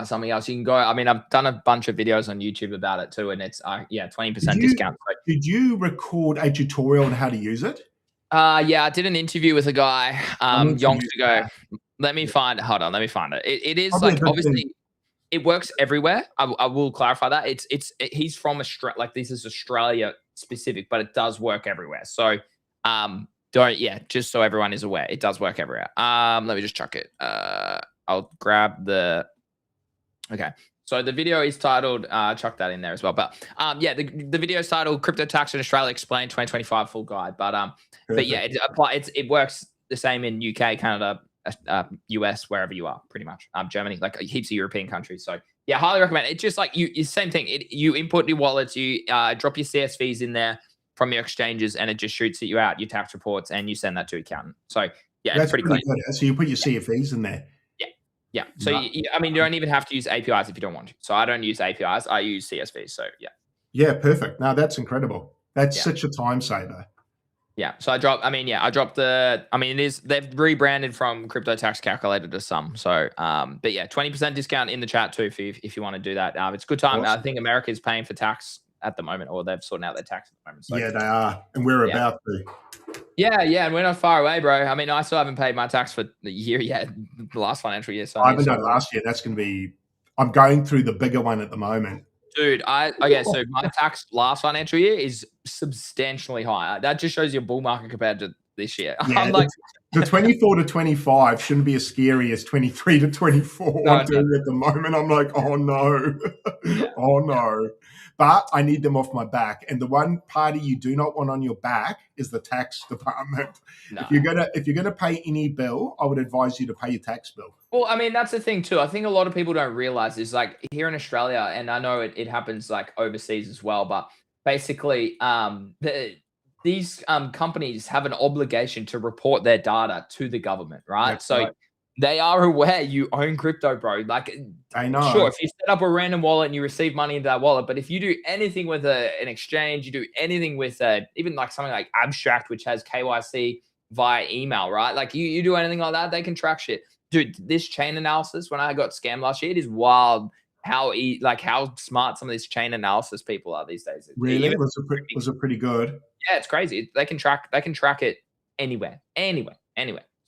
A: something else, you can go. I mean, I've done a bunch of videos on YouTube about it too, and it's 20% discount.
B: Did you record a tutorial on how to use it?
A: Yeah, I did an interview with a guy yonks ago. Let me find it. Hold on, let me find it. It is probably like, obviously it works everywhere. I will clarify that. He's from Australia. Like, this is Australia specific, but it does work everywhere. So just so everyone is aware, it does work everywhere. Let me just chuck it. I'll grab the. Okay. So the video is titled, chuck that in there as well. But the video is titled "Crypto Tax in Australia Explained 2025 Full Guide." But yeah, it works the same in UK, Canada, US, wherever you are, pretty much. Germany, like heaps of European countries. So yeah, highly recommend it. It's just like same thing. You input your wallets, you drop your CSVs in there from your exchanges, and it just shoots you out your tax reports, and you send that to accountant. So yeah,
B: that's
A: it's pretty clean.
B: Good. So you put your CFVs in there.
A: Yeah. So, you don't even have to use APIs if you don't want to. So I don't use APIs. I use CSVs. So, yeah.
B: Yeah, perfect. No, that's incredible. That's such a time saver.
A: Yeah. So I dropped, they've rebranded from crypto tax calculator to some. So, but yeah, 20% discount in the chat too if you want to do that. It's a good time. I
B: Awesome.
A: think America is paying for tax at the moment, or they've sorted out their tax at the moment. So
B: Yeah, they are, and we're
A: yeah.
B: about to.
A: Yeah, and we're not far away, bro. I mean, I still haven't paid my tax for the year yet, the last financial year. So
B: I haven't done last year. That's going to be. I'm going through the bigger one at the moment.
A: Dude, so my tax last financial year is substantially higher. That just shows your bull market compared to this year.
B: Yeah,
A: I'm like,
B: the 24 to 25 shouldn't be as scary as 23 to 24
A: No,
B: I'm doing at the moment. I'm like, oh no, oh no. But I need them off my back. And the one party you do not want on your back is the tax department.
A: no.
B: If you're gonna pay any bill, I would advise you to pay your tax bill.
A: Well, I mean, that's the thing too. I think a lot of people don't realize is like here in Australia, and I know it happens like overseas as well, but basically, these companies have an obligation to report their data to the government, right?
B: That's
A: So
B: right.
A: they are aware you own crypto, bro. Like,
B: I know.
A: sure, if you set up a random wallet and you receive money into that wallet, but if you do anything with an exchange, you do anything with even like something like Abstract, which has KYC via email, right? Like you do anything like that, they can track shit. Dude, this chain analysis, when I got scammed last year, it is wild how how smart some of these chain analysis people are these days.
B: Really?
A: Even,
B: Was it pretty good?
A: yeah, it's crazy. They can track it anywhere.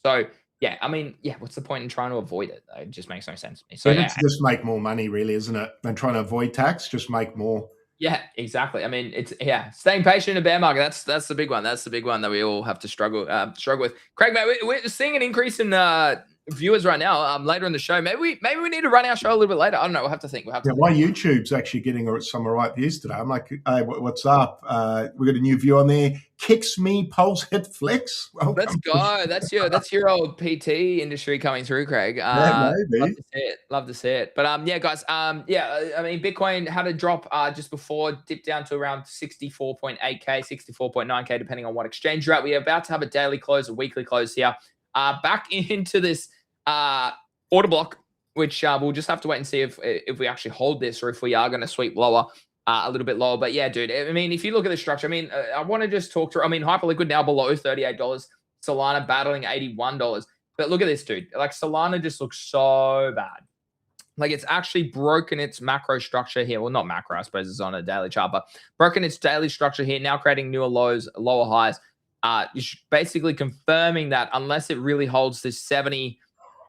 A: So yeah, I mean, yeah, what's the point in trying to avoid it? It just makes no sense to me. So
B: Then
A: yeah,
B: it's just make more money, really, isn't it? Than trying to avoid tax, just make more.
A: yeah, exactly. I mean, it's staying patient in a bear market. That's the big one. That's the big one that we all have to struggle with. Craig, mate, we're seeing an increase in viewers right now. Later in the show, maybe we need to run our show a little bit later. I don't know. We'll have to think.
B: Yeah, my YouTube's actually getting some right views today. I'm like, hey, what's up? We got a new view on there. Kicks me, pulse hit flex. Welcome.
A: Let's go. That's your old PT industry coming through, Craig.
B: Yeah, maybe.
A: Love to see it. But yeah, guys. Yeah. I mean, Bitcoin had a drop just before, dipped down to around 64.8k, 64.9k, depending on what exchange you're at. We're about to have a daily close, a weekly close here. Back into this order block, which we'll just have to wait and see if we actually hold this or if we are going to sweep lower. A little bit lower, but yeah, dude. I mean, if you look at the structure, I mean, I want to just talk through. I mean, Hyperliquid now below $38, Solana battling $81. But look at this, dude. Like Solana just looks so bad. Like it's actually broken its macro structure here. Well, not macro, I suppose it's on a daily chart, but broken its daily structure here. Now creating newer lows, lower highs. Basically confirming that unless it really holds this 70,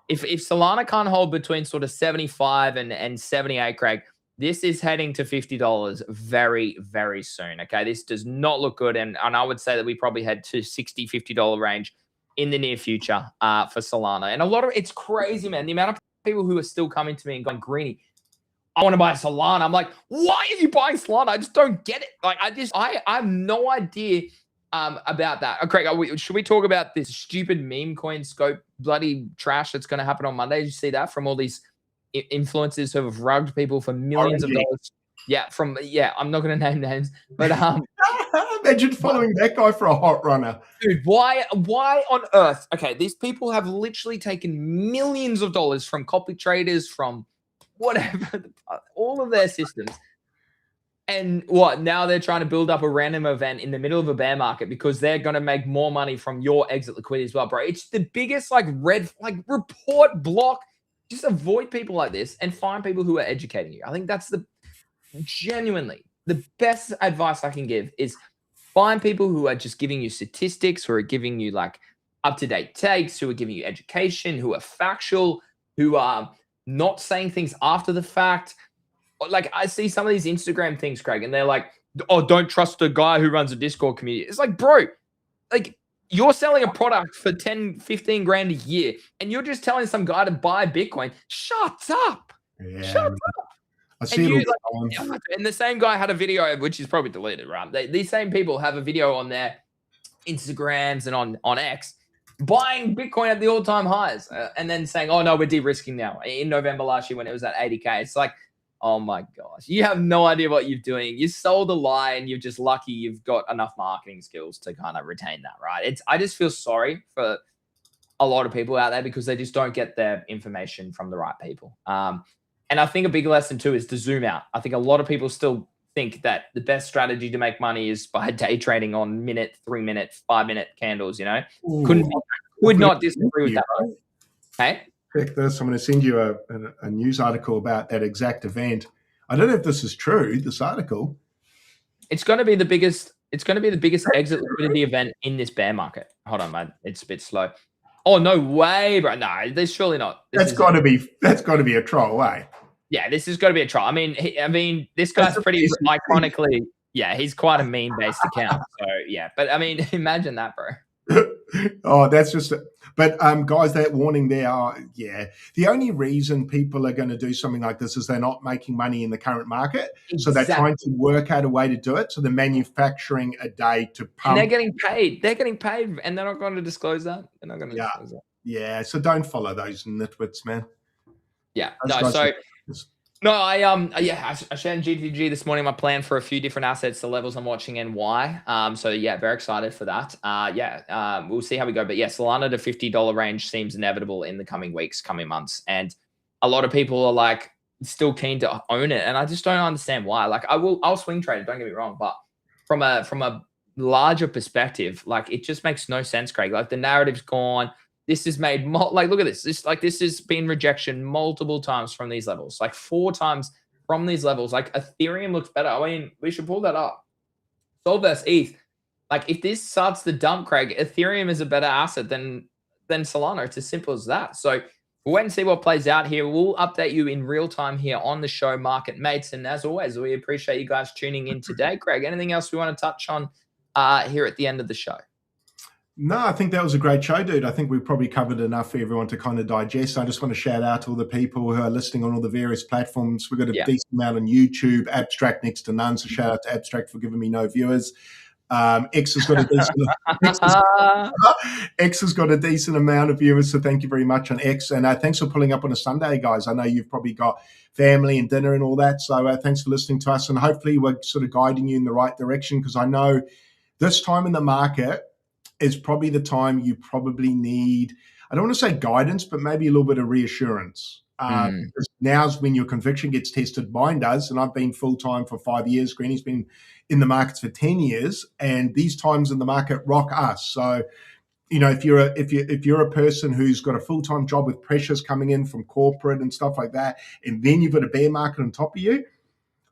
A: if Solana can't hold between sort of 75 and 78, Craig, this is heading to $50 very, very soon. Okay. This does not look good. And I would say that we probably head to $60, $50 range in the near future for Solana. And it's crazy, man. The amount of people who are still coming to me and going, Greeny, I want to buy Solana. I'm like, why are you buying Solana? I just don't get it. Like, I have no idea about that. Craig, should we talk about this stupid meme coin scope bloody trash that's going to happen on Monday? Did you see that from all these influencers who have rugged people for millions of dollars? Yeah, I'm not going to name names, but
B: imagine following that guy for a hot runner,
A: dude. Why on earth? Okay, these people have literally taken millions of dollars from copy traders, from whatever, all of their systems. And what, now they're trying to build up a random event in the middle of a bear market because they're going to make more money from your exit liquidity as well, bro. It's the biggest report block. Just avoid people like this and find people who are educating you. I think that's genuinely the best advice I can give is find people who are just giving you statistics, who are giving you like up-to-date takes, who are giving you education, who are factual, who are not saying things after the fact. Like I see some of these Instagram things, Craig, and they're like, oh, don't trust the guy who runs a Discord community. It's like, bro, like you're selling a product for 10, 15 grand a year, and you're just telling some guy to buy Bitcoin. Shut up.
B: Yeah.
A: Shut up.
B: I see it all the time.
A: And the same guy had a video, which is probably deleted, right? These same people have a video on their Instagrams and on X buying Bitcoin at the all-time highs and then saying, oh, no, we're de-risking now. In November last year when it was at 80K, it's like, oh my gosh, you have no idea what you're doing. You sold a lie and you're just lucky you've got enough marketing skills to kind of retain that, right? I just feel sorry for a lot of people out there because they just don't get their information from the right people. And I think a big lesson too is to zoom out. I think a lot of people still think that the best strategy to make money is by day trading on minute, 3-minute, 5-minute candles. You know,
B: Ooh,
A: would not disagree with that. Hey,
B: check this. I'm going to send you a news article about that exact event. I don't know if this is true. This article.
A: it's going to be the biggest. It's going to be the biggest exit liquidity event in this bear market. Hold on, man. It's a bit slow. Oh, no way, bro. No, there's surely not.
B: That's got to be a troll, eh?
A: Yeah, this has got to be a troll. I mean, this guy's pretty iconically. Yeah, he's quite a meme-based account. So yeah, but I mean, imagine that, bro.
B: Oh, that's just. But guys, that warning there. Yeah, the only reason people are going to do something like this is they're not making money in the current market, so they're trying to work out a way to do it. So they're manufacturing a day to pump.
A: And they're getting paid. They're getting paid, and they're not going to disclose that. They're not going to disclose that.
B: Yeah. So don't follow those nitwits, man.
A: Yeah. No. So. No, I shared in GTG this morning my plan for a few different assets, the levels I'm watching and why. So yeah, very excited for that. We'll see how we go. But yeah, Solana to $50 range seems inevitable in the coming weeks, coming months. And a lot of people are like still keen to own it. And I just don't understand why. Like I'll swing trade it, don't get me wrong. But from a larger perspective, like it just makes no sense, Craig. Like the narrative's gone. This is made like look at this. This has been rejection multiple times from these levels, like 4 times from these levels. Like Ethereum looks better. I mean, we should pull that up. Sol versus ETH. Like if this starts to dump, Craig, Ethereum is a better asset than Solana. It's as simple as that. So we'll wait and see what plays out here. We'll update you in real time here on the show, Market Mates. And as always, we appreciate you guys tuning in today. Craig, anything else we want to touch on here at the end of the show?
B: No, I think that was a great show, dude. I think we've probably covered enough for everyone to kind of digest. I just want to shout out to all the people who are listening on all the various platforms. We've got a decent amount on YouTube, Abstract next to none. So shout out to Abstract for giving me no viewers. X has got a decent amount of viewers, so thank you very much on X. And thanks for pulling up on a Sunday, guys. I know you've probably got family and dinner and all that. So thanks for listening to us. And hopefully we're sort of guiding you in the right direction, because I know this time in the market is probably the time you probably need, I don't want to say guidance, but maybe a little bit of reassurance. Because now's when your conviction gets tested. Mine does, and I've been full-time for 5 years. Greeny's been in the markets for 10 years, and these times in the market rock us. So, you know, if you're a person who's got a full-time job with pressures coming in from corporate and stuff like that, and then you've got a bear market on top of you,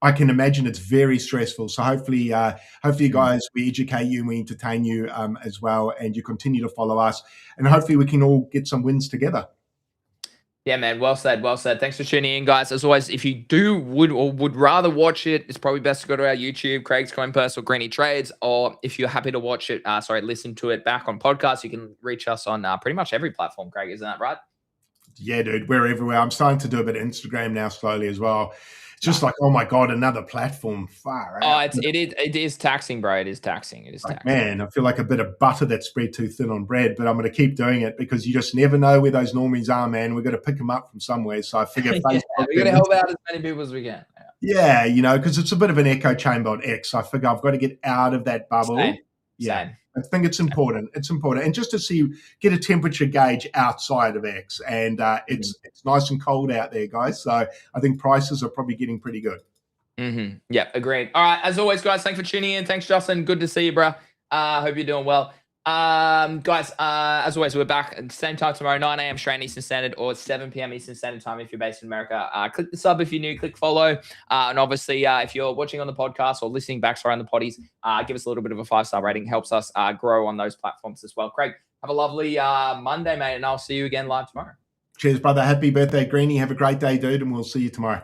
B: I can imagine it's very stressful. So hopefully you guys, we educate you and we entertain you as well, and you continue to follow us, and hopefully we can all get some wins together.
A: Yeah, man. Well said. Well said. Thanks for tuning in, guys. As always, if you would rather watch it, it's probably best to go to our YouTube, Craig's Coin Purse or Greeny Trades. Or if you're happy to watch it, listen to it back on podcast, you can reach us on pretty much every platform, Craig. Isn't that right?
B: Yeah, dude. We're everywhere. I'm starting to do a bit of Instagram now slowly as well. Just like, oh my God, another platform. Far out.
A: It is taxing, bro. It is taxing.
B: Man, I feel like a bit of butter that's spread too thin on bread, but I'm going to keep doing it because you just never know where those normies are, man. We've got to pick them up from somewhere. So I figure
A: we're going to help out as many people as we can.
B: Yeah, you know, because it's a bit of an echo chamber on X. I figure I've got to get out of that bubble.
A: Same.
B: I think it's important. It's important. And just to get a temperature gauge outside of X. And it's nice and cold out there, guys. So I think prices are probably getting pretty good.
A: Yeah, agreed. All right. As always, guys, thanks for tuning in. Thanks, Justin. Good to see you, bro. Hope you're doing well. Guys, as always, we're back at the same time tomorrow, 9 a.m. Australian Eastern Standard or 7 p.m. Eastern Standard Time if you're based in America. Click the sub if you're new, click follow. And obviously, if you're watching on the podcast or listening back on the potties, give us a little bit of a 5-star rating. Helps us grow on those platforms as well. Craig, have a lovely Monday, mate, and I'll see you again live tomorrow.
B: Cheers, brother. Happy birthday, Greeny. Have a great day, dude, and we'll see you tomorrow.